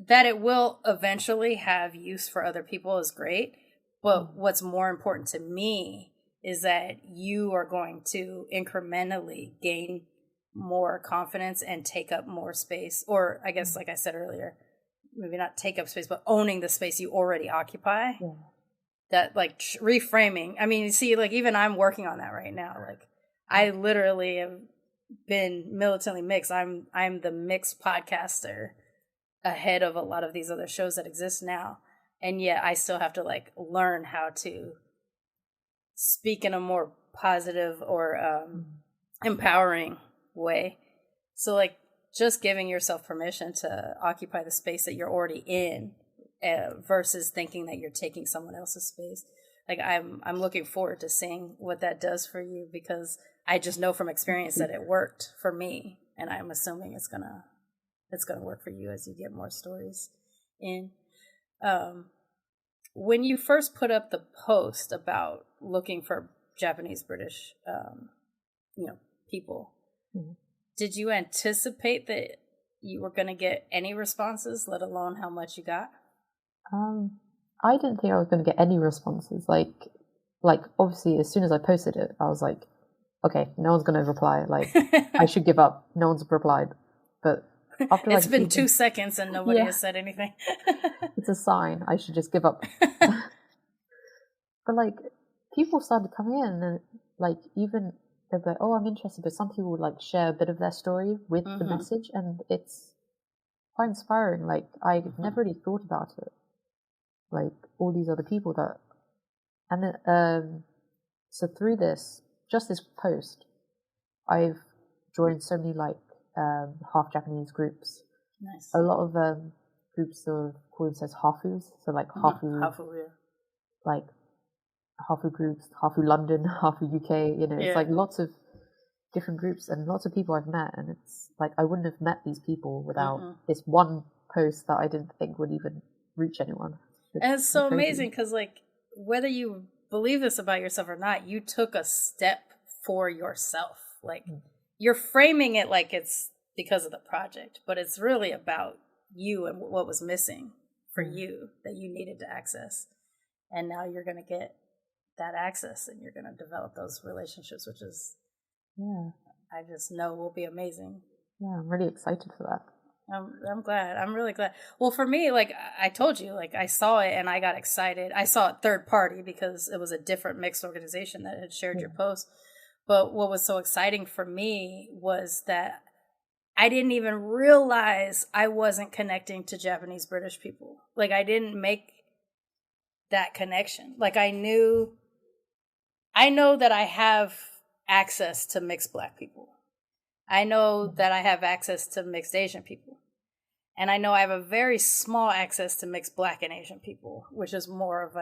Speaker 6: that it will eventually have use for other people is great. But what's more important to me is that you are going to incrementally gain more confidence and take up more space. Or I guess, like I said earlier, maybe not take up space, but owning the space you already occupy. that like reframing. I mean, you see, like even I'm working on that right now. Like I literally have been militantly mixed. I'm the mixed podcaster ahead of a lot of these other shows that exist now, and yet I still have to like learn how to speak in a more positive or empowering way. So like just giving yourself permission to occupy the space that you're already in versus thinking that you're taking someone else's space. Like I'm looking forward to seeing what that does for you, because I just know from experience that it worked for me, and I'm assuming it's gonna work for you as you get more stories in. When you first put up the post about looking for Japanese British, people, did you anticipate that you were going to get any responses, let alone how much you got?
Speaker 5: I didn't think I was going to get any responses. Like obviously, as soon as I posted it, I was like, okay, no one's going to reply. Like, I should give up. No one's replied. But after
Speaker 6: it's been 2 seconds and nobody has said anything.
Speaker 5: It's a sign. I should just give up. But like, people started coming in, and like even they're like, "Oh, I'm interested," but some people would like share a bit of their story with the message, and it's quite inspiring. Like, I never really thought about it. Like all these other people that, and then, so through this, just this post, I've joined so many like half Japanese groups.
Speaker 6: Nice.
Speaker 5: A lot of groups sort of call themselves hafus, so like hafu, like hafu groups, hafu London, hafu UK. It's like lots of different groups and lots of people I've met, and it's like I wouldn't have met these people without this one post that I didn't think would even reach anyone.
Speaker 6: And it's so amazing because, like, whether you believe this about yourself or not, you took a step for yourself. Like, you're framing it like it's because of the project, but it's really about you and what was missing for you that you needed to access. And now you're going to get that access, and you're going to develop those relationships, which is, I just know will be amazing.
Speaker 5: Yeah, I'm really excited for that.
Speaker 6: I'm glad. I'm really glad. Well, for me, like I told you, like I saw it and I got excited. I saw it third party because it was a different mixed organization that had shared your post. But what was so exciting for me was that I didn't even realize I wasn't connecting to Japanese British people. Like I didn't make that connection. Like I know that I have access to mixed Black people. I know that I have access to mixed Asian people. And I know I have a very small access to mixed Black and Asian people, which is more of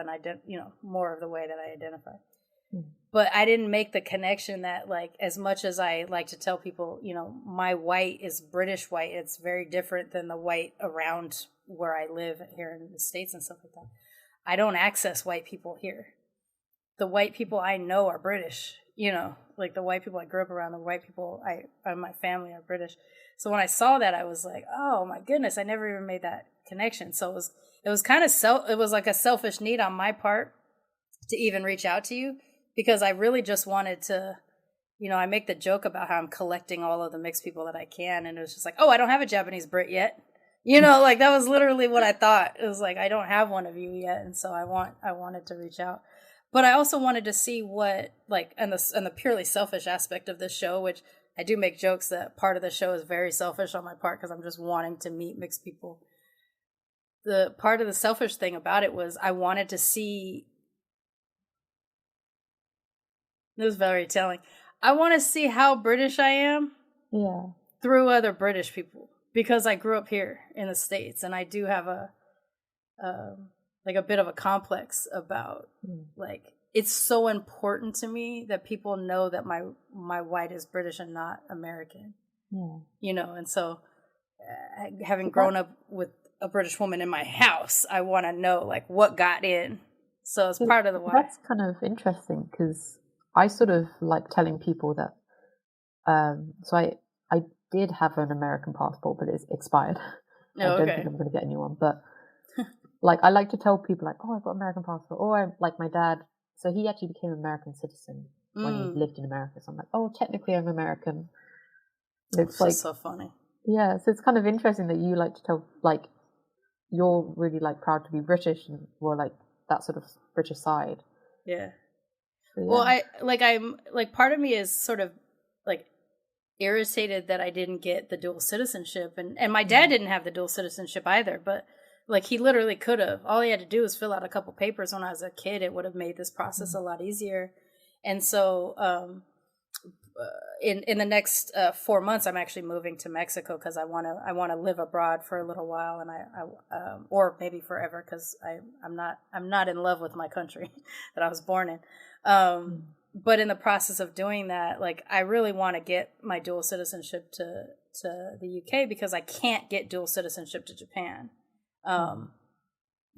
Speaker 6: more of the way that I identify. But I didn't make the connection that, like, as much as I like to tell people, my white is British white, it's very different than the white around where I live here in the States and stuff like that. I don't access white people here. The white people I know are British, like the white people I grew up around, the white people my family are British. So when I saw that, I was like, oh my goodness, I never even made that connection. So it was kind of it was like a selfish need on my part to even reach out to you, because I really just wanted to, I make the joke about how I'm collecting all of the mixed people that I can. And it was just like, oh, I don't have a Japanese Brit yet. Like that was literally what I thought. It was like, I don't have one of you yet. And so I wanted to reach out. But I also wanted to see what, like, and the purely selfish aspect of this show, which I do make jokes that part of the show is very selfish on my part because I'm just wanting to meet mixed people. The part of the selfish thing about it was I wanted to see, this is very telling, I want to see how British I am through other British people, because I grew up here in the States, and I do have a bit of a complex about like, it's so important to me that people know that my white is British and not American. And so having grown up with a British woman in my house, I want to know like what got in. So it's part of the why.
Speaker 5: That's kind of interesting, because I sort of like telling people that so I did have an American passport, but it's expired. I don't think I'm going to get a new one, but like I like to tell people like, oh, I've got an American passport, or like my dad, so he actually became an American citizen when he lived in America. So I'm like, oh, technically I'm American. It's like
Speaker 6: so funny.
Speaker 5: Yeah, so it's kind of interesting that you like to tell, like, you're really like proud to be British, and we're like, that sort of British side.
Speaker 6: Yeah.
Speaker 5: So, yeah.
Speaker 6: Well, I'm like, part of me is sort of like irritated that I didn't get the dual citizenship, and my dad didn't have the dual citizenship either, but like he literally could have. All he had to do was fill out a couple papers when I was a kid. It would have made this process a lot easier. And so in the next 4 months, I'm actually moving to Mexico because I want to live abroad for a little while, and I or maybe forever, because I'm not in love with my country that I was born in. But in the process of doing that, like, I really want to get my dual citizenship to the UK, because I can't get dual citizenship to Japan.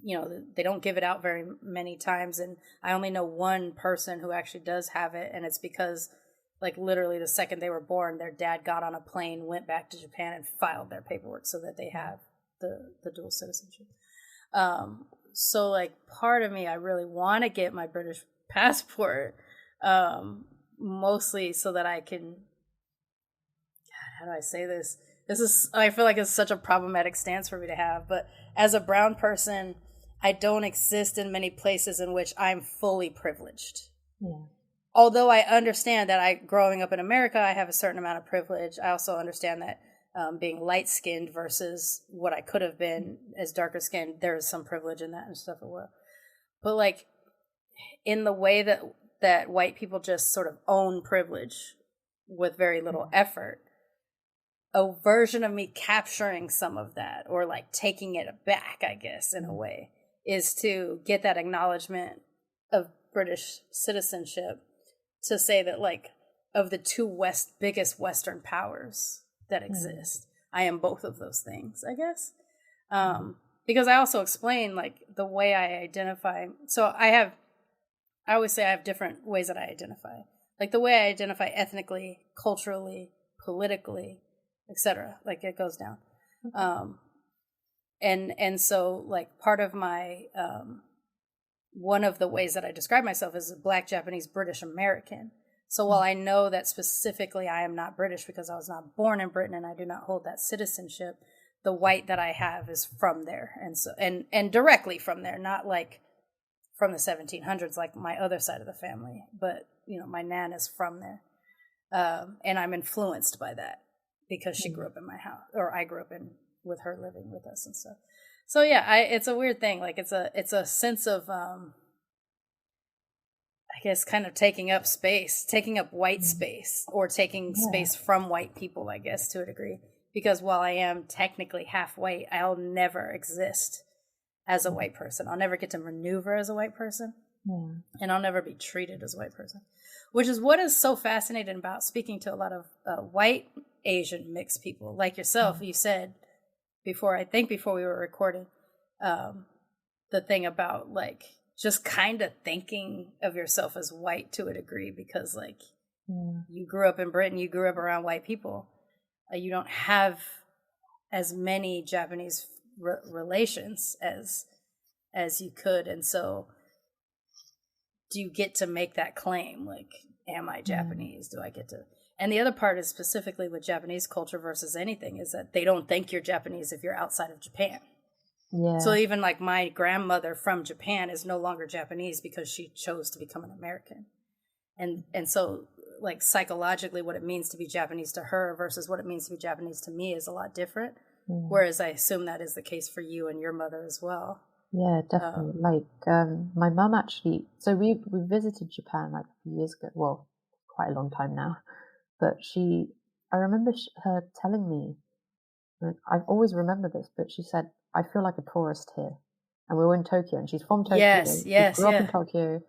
Speaker 6: You know, they don't give it out very many times, and I only know one person who actually does have it, and it's because, like, literally the second they were born, their dad got on a plane, went back to Japan, and filed their paperwork so that they have the dual citizenship. So, like, part of me, I really want to get my British passport, mostly so that I can, God, how do I say this? I feel like it's such a problematic stance for me to have, but as a brown person, I don't exist in many places in which I'm fully privileged.
Speaker 5: Yeah.
Speaker 6: Although I understand that growing up in America, I have a certain amount of privilege. I also understand that being light-skinned versus what I could have been as darker skinned, there is some privilege in that and stuff as well. But, like, in the way that white people just sort of own privilege with very little effort, a version of me capturing some of that, or like taking it back, I guess, in a way, is to get that acknowledgement of British citizenship, to say that, like, of the two biggest Western powers that exist, I am both of those things, I guess. Because I also explain, like, the way I identify. So I always say I have different ways that I identify. Like, the way I identify ethnically, culturally, politically, etc. Like, it goes down. And so, like, part of my one of the ways that I describe myself is a Black, Japanese, British American. So while I know that specifically I am not British because I was not born in Britain and I do not hold that citizenship, the white that I have is from there, and so and directly from there, not like from the 1700s like my other side of the family, but, you know, my nan is from there, and I'm influenced by that because she grew up in my house, or I grew up with her living with us and stuff. So yeah, it's a weird thing. Like, it's a sense of I guess kind of taking up white space, or taking space from white people, I guess, to a degree. Because while I am technically half white, I'll never exist as a white person. I'll never get to maneuver as a white person. And I'll never be treated as a white person. Which is what is so fascinating about speaking to a lot of white Asian mixed people. Like yourself, you said before we were recording, the thing about, like, just kind of thinking of yourself as white to a degree, because, like, you grew up in Britain, you grew up around white people. You don't have as many Japanese relations as you could, and so do you get to make that claim? Like, am I Japanese? Do I get to? And the other part is specifically with Japanese culture versus anything is that they don't think you're Japanese if you're outside of Japan. Yeah. So even, like, my grandmother from Japan is no longer Japanese because she chose to become an American. And so, like, psychologically, what it means to be Japanese to her versus what it means to be Japanese to me is a lot different. Whereas I assume that is the case for you and your mother as well.
Speaker 5: Yeah, definitely. My mum actually, so we visited Japan like a few years ago. Well, quite a long time now. But I remember her telling me, and I've always remembered this, but she said, I feel like a tourist here. And we were in Tokyo, and she's from Tokyo.
Speaker 6: Yes,
Speaker 5: she grew up in Tokyo.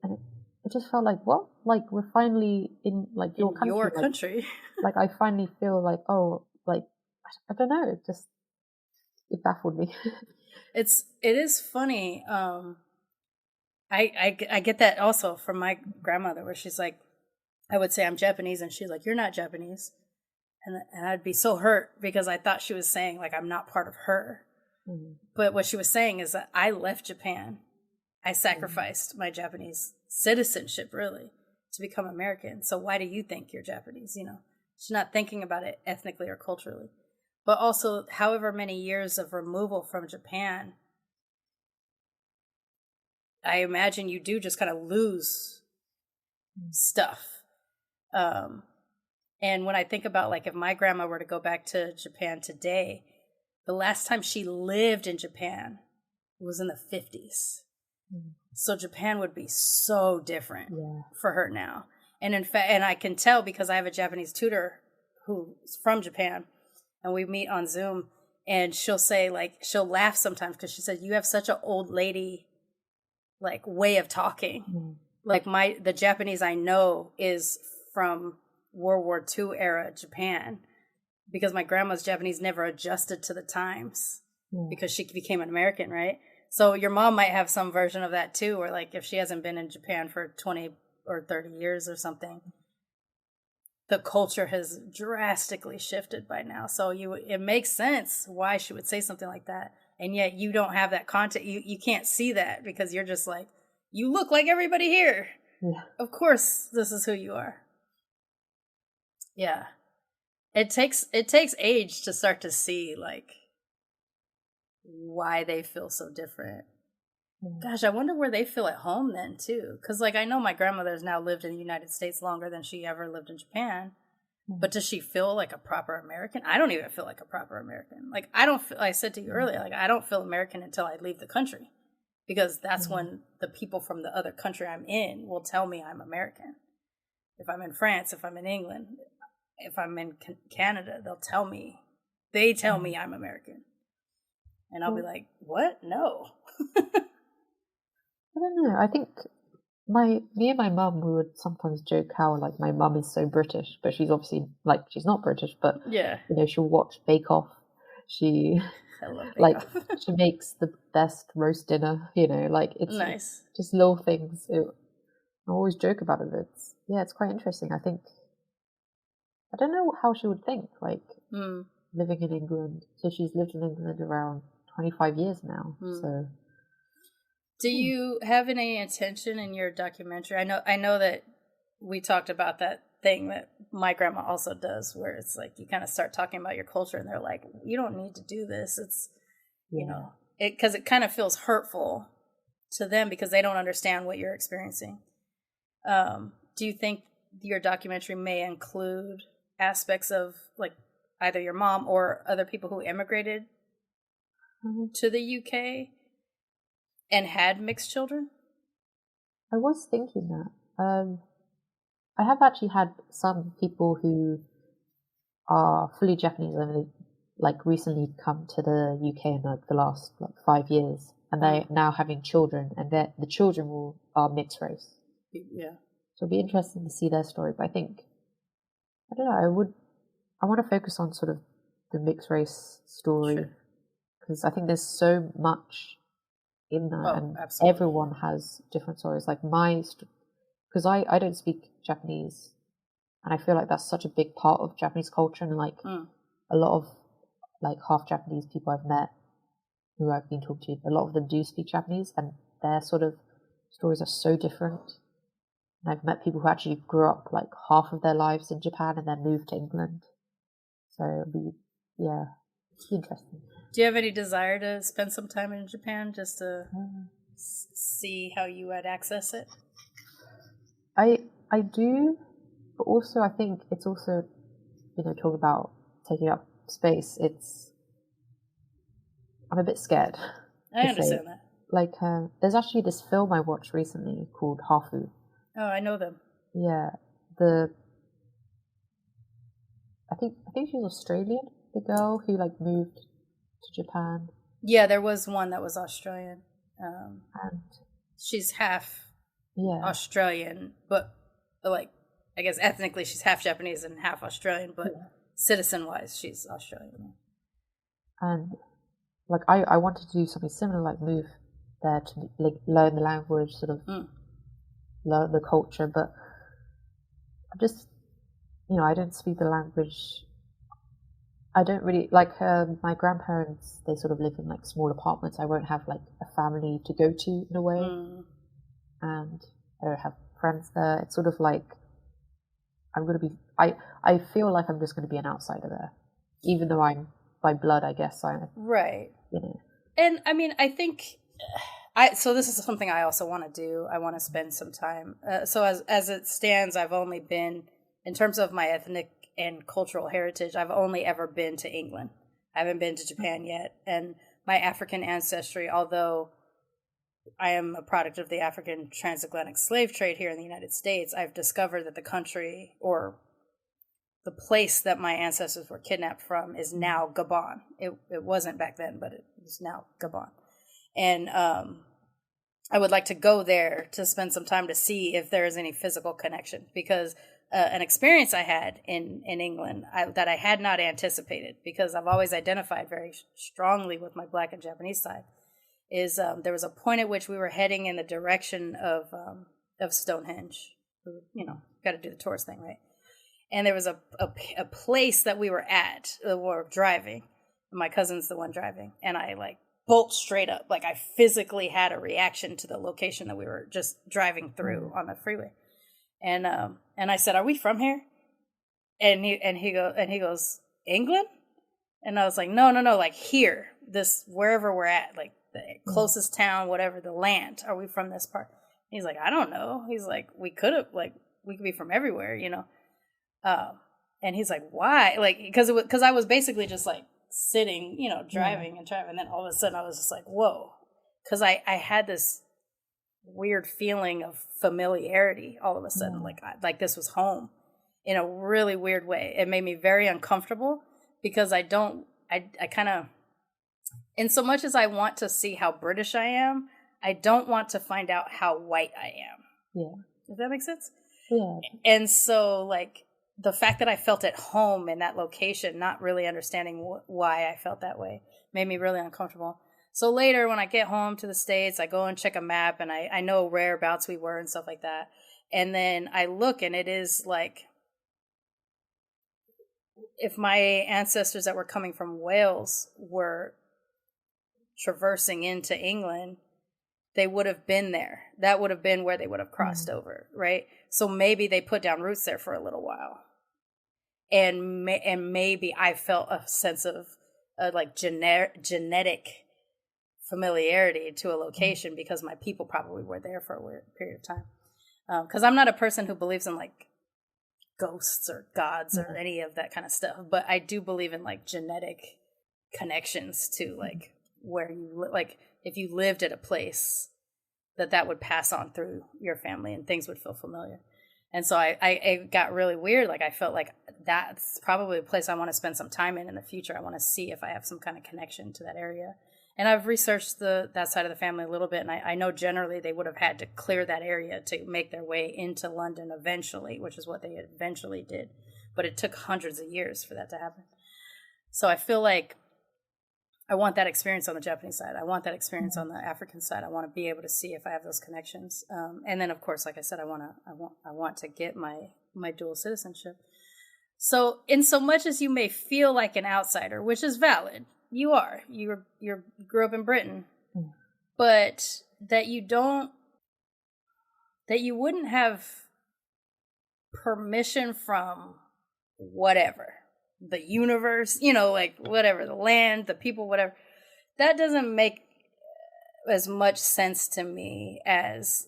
Speaker 5: And it just felt like, what? Like, we're finally in, like, your country.
Speaker 6: Your country.
Speaker 5: Like, I finally feel like, oh, like, I don't know. It baffled me.
Speaker 6: It is funny. I get that also from my grandmother, where she's like, I would say I'm Japanese, and she's like, you're not Japanese. And I'd be so hurt because I thought she was saying, like, I'm not part of her. But what she was saying is that I left Japan. I sacrificed my Japanese citizenship, really, to become American. So why do you think you're Japanese? You know, she's not thinking about it ethnically or culturally. But also, however many years of removal from Japan, I imagine you do just kind of lose stuff. And when I think about, like, if my grandma were to go back to Japan today, the last time she lived in Japan was in the 50s. So Japan would be so different for her now. And in fact, and I can tell because I have a Japanese tutor who's from Japan, and we meet on Zoom, and she'll say, like, she'll laugh sometimes because she said, you have such an old lady, like, way of talking. Like, the Japanese I know is from World War II era Japan, because my grandma's Japanese never adjusted to the times because she became an American, right? So your mom might have some version of that too, or like if she hasn't been in Japan for 20 or 30 years or something, the culture has drastically shifted by now. So it makes sense why she would say something like that. And yet you don't have that content. You can't see that because you're just like, you look like everybody here. Yeah. Of course, this is who you are. Yeah. It takes age to start to see, like, why they feel so different. Gosh, I wonder where they feel at home then too. Because, like, I know my grandmother's now lived in the United States longer than she ever lived in Japan. But does she feel like a proper American? I don't even feel like a proper American. Like, I said to you earlier, like, I don't feel American until I leave the country, because that's when the people from the other country I'm in will tell me I'm American. If I'm in France, if I'm in England, if I'm in Canada, they tell me I'm American. And I'll be like, what? No.
Speaker 5: I don't know. I think me and my mum, we would sometimes joke how, like, my mum is so British, but she's obviously, like, she's not British, but, you know, she'll watch Bake Off. I love Bake Off. She makes the best roast dinner, you know, like, it's nice. Just little things. I always joke about it. It's quite interesting. I think, I don't know how she would think, like, living in England. So she's lived in England around 25 years now. So,
Speaker 6: do you have any intention in your documentary? I know that we talked about that thing that my grandma also does, where it's like you kind of start talking about your culture, and they're like, "You don't need to do this." It's you know, because it kind of feels hurtful to them because they don't understand what you're experiencing. Do you think your documentary may include aspects of, like, either your mom or other people who immigrated to the UK and had mixed children?
Speaker 5: I was thinking that. I have actually had some people who are fully Japanese and they, like, recently come to the UK in, like, the last, like, 5 years, and they're now having children, and the children are mixed race.
Speaker 6: Yeah.
Speaker 5: So it'll be interesting to see their story. But I think, I don't know, I want to focus on sort of the mixed race story, because I think there's so much in that, and everyone has different stories. Like because I don't speak Japanese, and I feel like that's such a big part of Japanese culture, and, like, a lot of, like, half Japanese people I've met who I've been talking to, a lot of them do speak Japanese, and their sort of stories are so different. And I've met people who actually grew up, like, half of their lives in Japan and then moved to England. So it'll be interesting.
Speaker 6: Do you have any desire to spend some time in Japan just to see how you would access it?
Speaker 5: I do, but also I think it's also, you know, talk about taking up space. I'm a bit scared.
Speaker 6: I understand that.
Speaker 5: Like, there's actually this film I watched recently called Hafu.
Speaker 6: Oh, I know them.
Speaker 5: Yeah, I think she's Australian, the girl who, like, moved to Japan.
Speaker 6: Yeah, there was one that was Australian. And she's half Australian, but, like, I guess ethnically she's half Japanese and half Australian, but citizen-wise she's Australian.
Speaker 5: And, like, I wanted to do something similar, like move there to, like, learn the language, sort of learn the culture, but I'm just, you know, I don't speak the language. I don't really, like, my grandparents, they sort of live in, like, small apartments. I won't have, like, a family to go to in a way, and I don't have friends there. It's sort of like I'm going to be, I feel like I'm just going to be an outsider there, even though I'm, by blood, I guess I'm,
Speaker 6: right.
Speaker 5: You know.
Speaker 6: And I mean, I think So this is something I also want to do. I want to spend some time. So as it stands, I've only been, in terms of my ethnic and cultural heritage, I've only ever been to England. I haven't been to Japan yet. And my African ancestry, although I am a product of the African transatlantic slave trade here in the United States, I've discovered that the country, or the place that my ancestors were kidnapped from, is now Gabon. It wasn't back then, but it is now Gabon. And I would like to go there to spend some time to see if there is any physical connection, because an experience I had in England that I had not anticipated, because I've always identified very strongly with my Black and Japanese side, is there was a point at which we were heading in the direction of Stonehenge. Got to do the tourist thing, right? And there was a place that we were at, or driving. My cousin's the one driving, and I bolt straight up. I physically had a reaction to the location that we were just driving through on the freeway. And I said, "Are we from here?" And he goes, "England?" And I was like, "No, here, this, wherever we're at, the closest town, whatever, the land. Are we from this part?" He's like, "I don't know." He's like, "We could be from everywhere, and he's like, "Why?" Because I was basically just sitting, driving and driving. And then all of a sudden I was just like, whoa. Because I had this weird feeling of familiarity all of a sudden, like this was home in a really weird way. It made me very uncomfortable, because I kind of, in so much as I want to see how British I am, I don't want to find out how white I am.
Speaker 5: Yeah.
Speaker 6: Does that make sense?
Speaker 5: Yeah.
Speaker 6: And so the fact that I felt at home in that location, not really understanding why I felt that way, made me really uncomfortable. So later, when I get home to the States, I go and check a map, and I know whereabouts we were and stuff like that. And then I look, and it is if my ancestors that were coming from Wales were traversing into England, they would have been there. That would have been where they would have crossed over, right? So maybe they put down roots there for a little while. And maybe I felt a sense of genetic familiarity to a location, because my people probably were there for a weird period of time. Because I'm not a person who believes in ghosts or gods or any of that kind of stuff. But I do believe in genetic connections to where you if you lived at a place, that would pass on through your family and things would feel familiar. And so it got really weird. I felt like that's probably a place I want to spend some time in the future. I want to see if I have some kind of connection to that area. And I've researched that side of the family a little bit, and I know generally they would have had to clear that area to make their way into London eventually, which is what they eventually did. But it took hundreds of years for that to happen. So I feel like I want that experience on the Japanese side. I want that experience on the African side. I want to be able to see if I have those connections. And then, of course, like I said, I want to get my dual citizenship. So, in so much as you may feel like an outsider, which is valid, you are. You grew up in Britain, but that you wouldn't have permission from whatever. The universe, whatever, the land, the people, whatever, that doesn't make as much sense to me as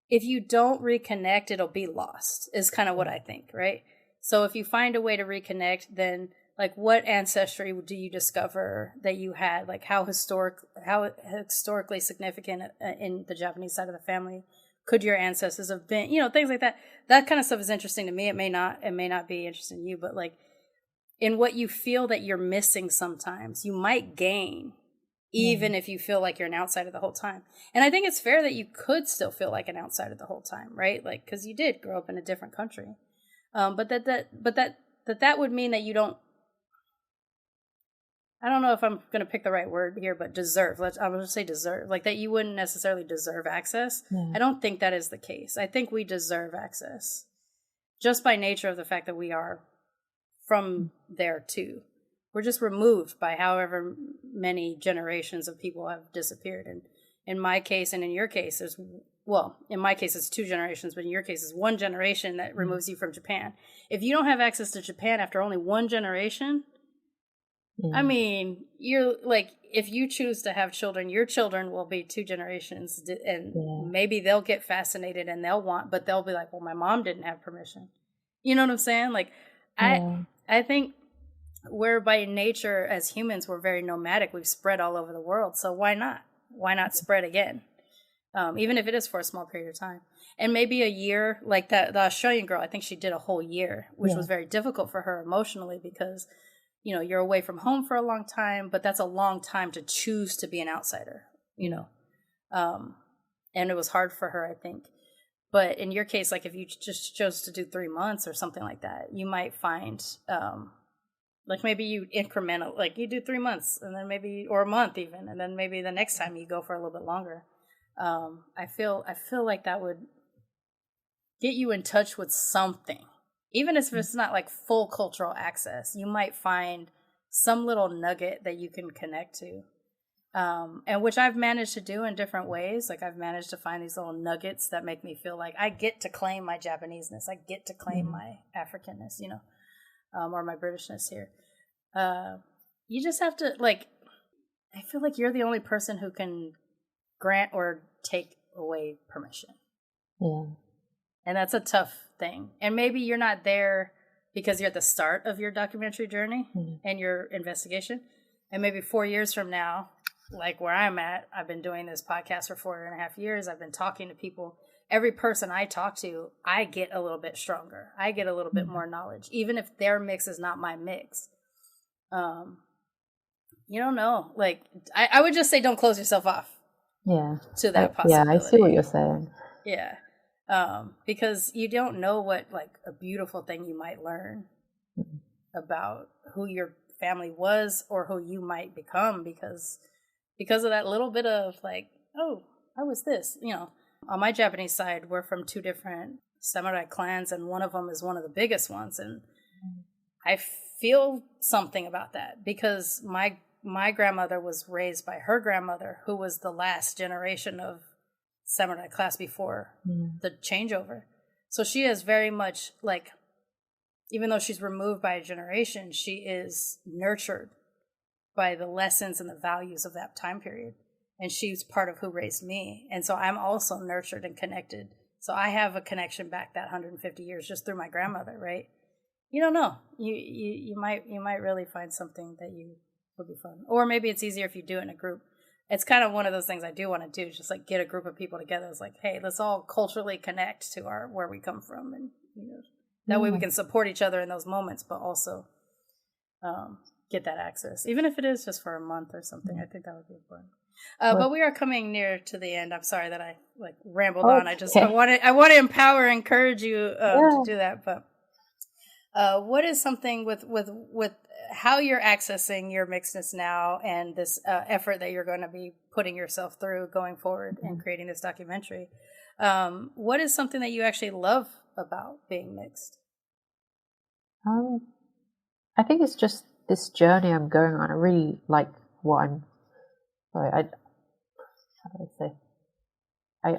Speaker 6: if you don't reconnect, it'll be lost, is kind of what I think, right? So if you find a way to reconnect, then what ancestry do you discover that you had? How historically significant in the Japanese side of the family could your ancestors have been? Things like that. That kind of stuff is interesting to me. It may not be interesting to you, but in what you feel that you're missing sometimes, you might gain, even if you feel like you're an outsider the whole time. And I think it's fair that you could still feel like an outsider the whole time, right? Because you did grow up in a different country. But that would mean that you don't, I don't know if I'm going to pick the right word here, but deserve. I'm going to say deserve. That you wouldn't necessarily deserve access. Yeah. I don't think that is the case. I think we deserve access, just by nature of the fact that we are from there too. We're just removed by however many generations of people have disappeared. And in my case, and in your case, in my case it's 2 generations, but in your case it's 1 generation that removes you from Japan. If you don't have access to Japan after only 1 generation, I mean, you're like, if you choose to have children, your children will be 2 generations, and maybe they'll get fascinated and but they'll be like, well, my mom didn't have permission. You know what I'm saying? Like, I think we're by nature as humans, we're very nomadic. We've spread all over the world. So why not? Why not spread again? Even if it is for a small period of time. And maybe a year, like the Australian girl, I think she did a whole year, which was very difficult for her emotionally because, you know, you're away from home for a long time, but that's a long time to choose to be an outsider, you know. And it was hard for her, I think. But in your case, like if you just chose to do 3 months or something like that, you might find, like maybe you incremental, like you do 3 months and then maybe, or a month even, and then maybe the next time you go for a little bit longer. I feel like that would get you in touch with something. Even if it's not like full cultural access, you might find some little nugget that you can connect to. And which I've managed to do in different ways. Like I've managed to find these little nuggets that make me feel like I get to claim my Japaneseness. I get to claim my Africanness, you know, or my Britishness here. You just have to, like, I feel like you're the only person who can grant or take away permission.
Speaker 5: Yeah.
Speaker 6: And that's a tough thing. And maybe you're not there because you're at the start of your documentary journey and your investigation. And maybe 4 years from now, like where I'm at, I've been doing this podcast for 4.5 years. I've been talking to people. Every person I talk to, I get a little bit stronger. I get a little bit more knowledge, even if their mix is not my mix. You don't know. Like, I would just say don't close yourself off.
Speaker 5: Yeah.
Speaker 6: To that possibility.
Speaker 5: Yeah, I see what you're saying.
Speaker 6: Yeah. Because you don't know what, like, a beautiful thing you might learn about who your family was or who you might become because of that little bit of, like, oh, I was this, you know. On my Japanese side, we're from 2 different samurai clans, and one of them is one of the biggest ones. And I feel something about that because my grandmother was raised by her grandmother, who was the last generation of samurai class before the changeover. So she is very much like, even though she's removed by a generation, she is nurtured by the lessons and the values of that time period. And she's part of who raised me. And so I'm also nurtured and connected. So I have a connection back that 150 years just through my grandmother, right? You don't know. You might really find something that you would be fun. Or maybe it's easier if you do it in a group. It's kind of one of those things I do want to do, just like get a group of people together. It's like, hey, let's all culturally connect to where we come from, and you know, that way we can support each other in those moments, but also get that access, even if it is just for a month or something. I think that would be important. But we are coming near to the end. I'm sorry that I like rambled on. I want to empower, encourage you to do that. But what is something with how you're accessing your mixedness now and this effort that you're going to be putting yourself through going forward and creating this documentary? What is something that you actually love about being mixed?
Speaker 5: I think it's just this journey I'm going on. I really like what I'm. Sorry, how do I say?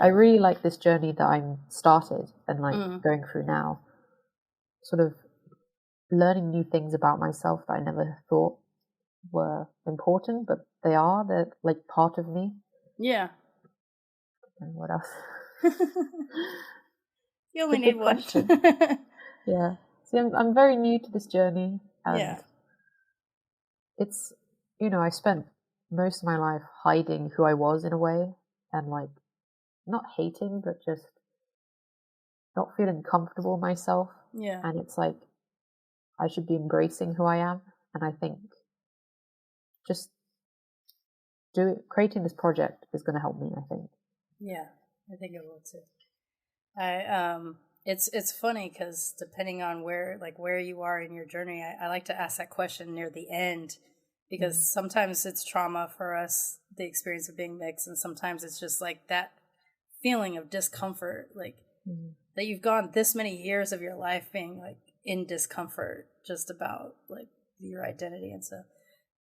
Speaker 5: I really like this journey that I'm started and like going through now. Sort of learning new things about myself that I never thought were important, but they are. They're like part of me. Yeah. And what else?
Speaker 6: You only need one.
Speaker 5: Yeah. See, I'm very new to this journey, and it's, you know, I spent most of my life hiding who I was in a way, and like not hating, but just not feeling comfortable myself.
Speaker 6: Yeah.
Speaker 5: And it's like I should be embracing who I am, and I think just creating this project is going to help me, I think.
Speaker 6: Yeah, I think it will too. It's funny because depending on where you are in your journey, I like to ask that question near the end, because sometimes it's trauma for us, the experience of being mixed, and sometimes it's just like that feeling of discomfort, like that you've gone this many years of your life being like in discomfort just about like your identity and stuff,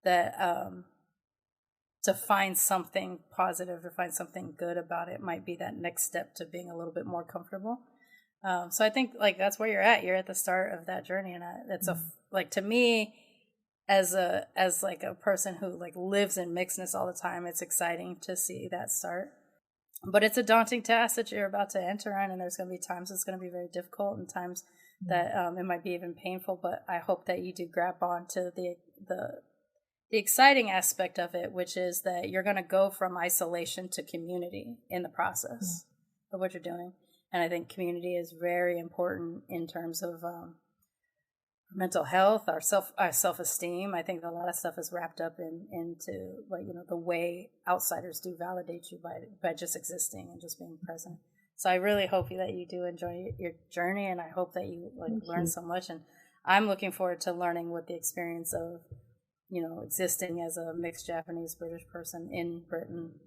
Speaker 6: that to find something positive, to find something good about it might be that next step to being a little bit more comfortable. So I think like that's where you're at. You're at the start of that journey, and that's like, to me, like a person who like lives in mixedness all the time, it's exciting to see that start. But it's a daunting task that you're about to enter on, and there's going to be times it's going to be very difficult, and times that it might be even painful. But I hope that you do grab on to the exciting aspect of it, which is that you're going to go from isolation to community in the process of what you're doing. And I think community is very important in terms of mental health, our self-esteem. I think a lot of stuff is wrapped up into like, you know, the way outsiders do validate you by just existing and just being present. So I really hope that you do enjoy your journey, and I hope that you learn so much. And I'm looking forward to learning what the experience of, you know, existing as a mixed Japanese British person in Britain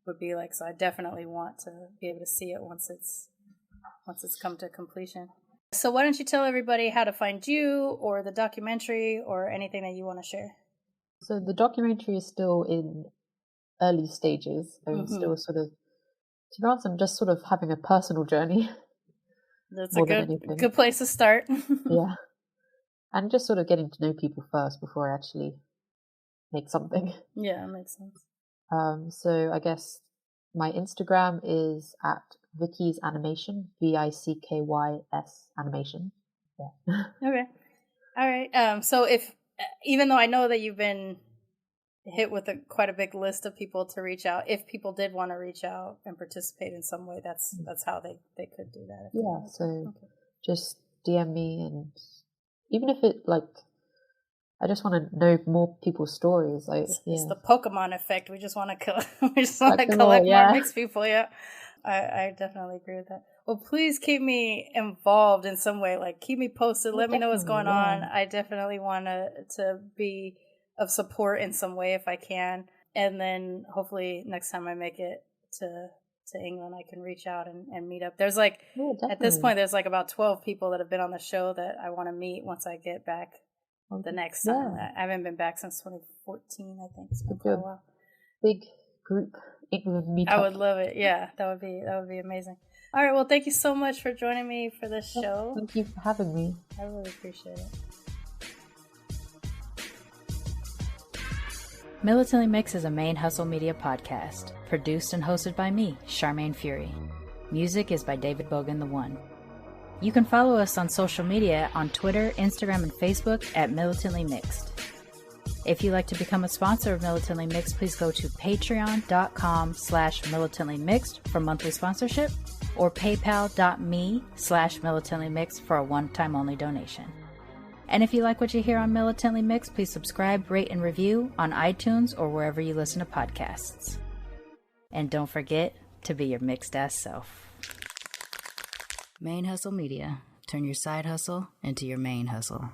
Speaker 6: would be like. So I definitely want to be able to see it once it's come to completion. So why don't you tell everybody how to find you or the documentary or anything that you want to share?
Speaker 5: So the documentary is still in early stages. I'm still sort of, to be honest, I'm just sort of having a personal journey.
Speaker 6: That's a good place to start.
Speaker 5: Yeah. And just sort of getting to know people first before I actually make something.
Speaker 6: Yeah, that makes sense.
Speaker 5: So I guess my Instagram is at Vicky's Animation, VICKYS Animation. Yeah.
Speaker 6: Okay. All right. So if, even though I know that you've been hit with quite a big list of people to reach out, if people did want to reach out and participate in some way, that's how they could do that.
Speaker 5: Yeah. So just DM me, and even if it like, I just want to know more people's stories. Like,
Speaker 6: it's the Pokemon effect. We just want to collect more mixed people. Yeah. I definitely agree with that. Well, please keep me involved in some way. Like, keep me posted. Let me know what's going on. I definitely want to be of support in some way if I can. And then hopefully next time I make it to England, I can reach out and meet up. There's like, at this point, there's like about 12 people that have been on the show that I want to meet once I get back the next time. I haven't been back since 2014, I think. It's been quite a while.
Speaker 5: Big group England meetup.
Speaker 6: I would love it. Yeah, that would be amazing. All right, well, thank you so much for joining me for this show.
Speaker 5: Thank you for having me.
Speaker 6: I really appreciate it.
Speaker 1: Militantly Mixed is a ManeHustle media podcast, produced and hosted by me, Sharmane Fury. Music is by David Bogan the One. You can follow us on social media on Twitter, Instagram, and Facebook at Militantly Mixed. If you'd like to become a sponsor of Militantly Mixed, please go to patreon.com/militantlymixed for monthly sponsorship, or paypal.me/militantlymixed for a one-time only donation. And if you like what you hear on Militantly Mixed, please subscribe, rate, and review on iTunes or wherever you listen to podcasts. And don't forget to be your mixed-ass self. ManeHustle Media. Turn your side hustle into your main hustle.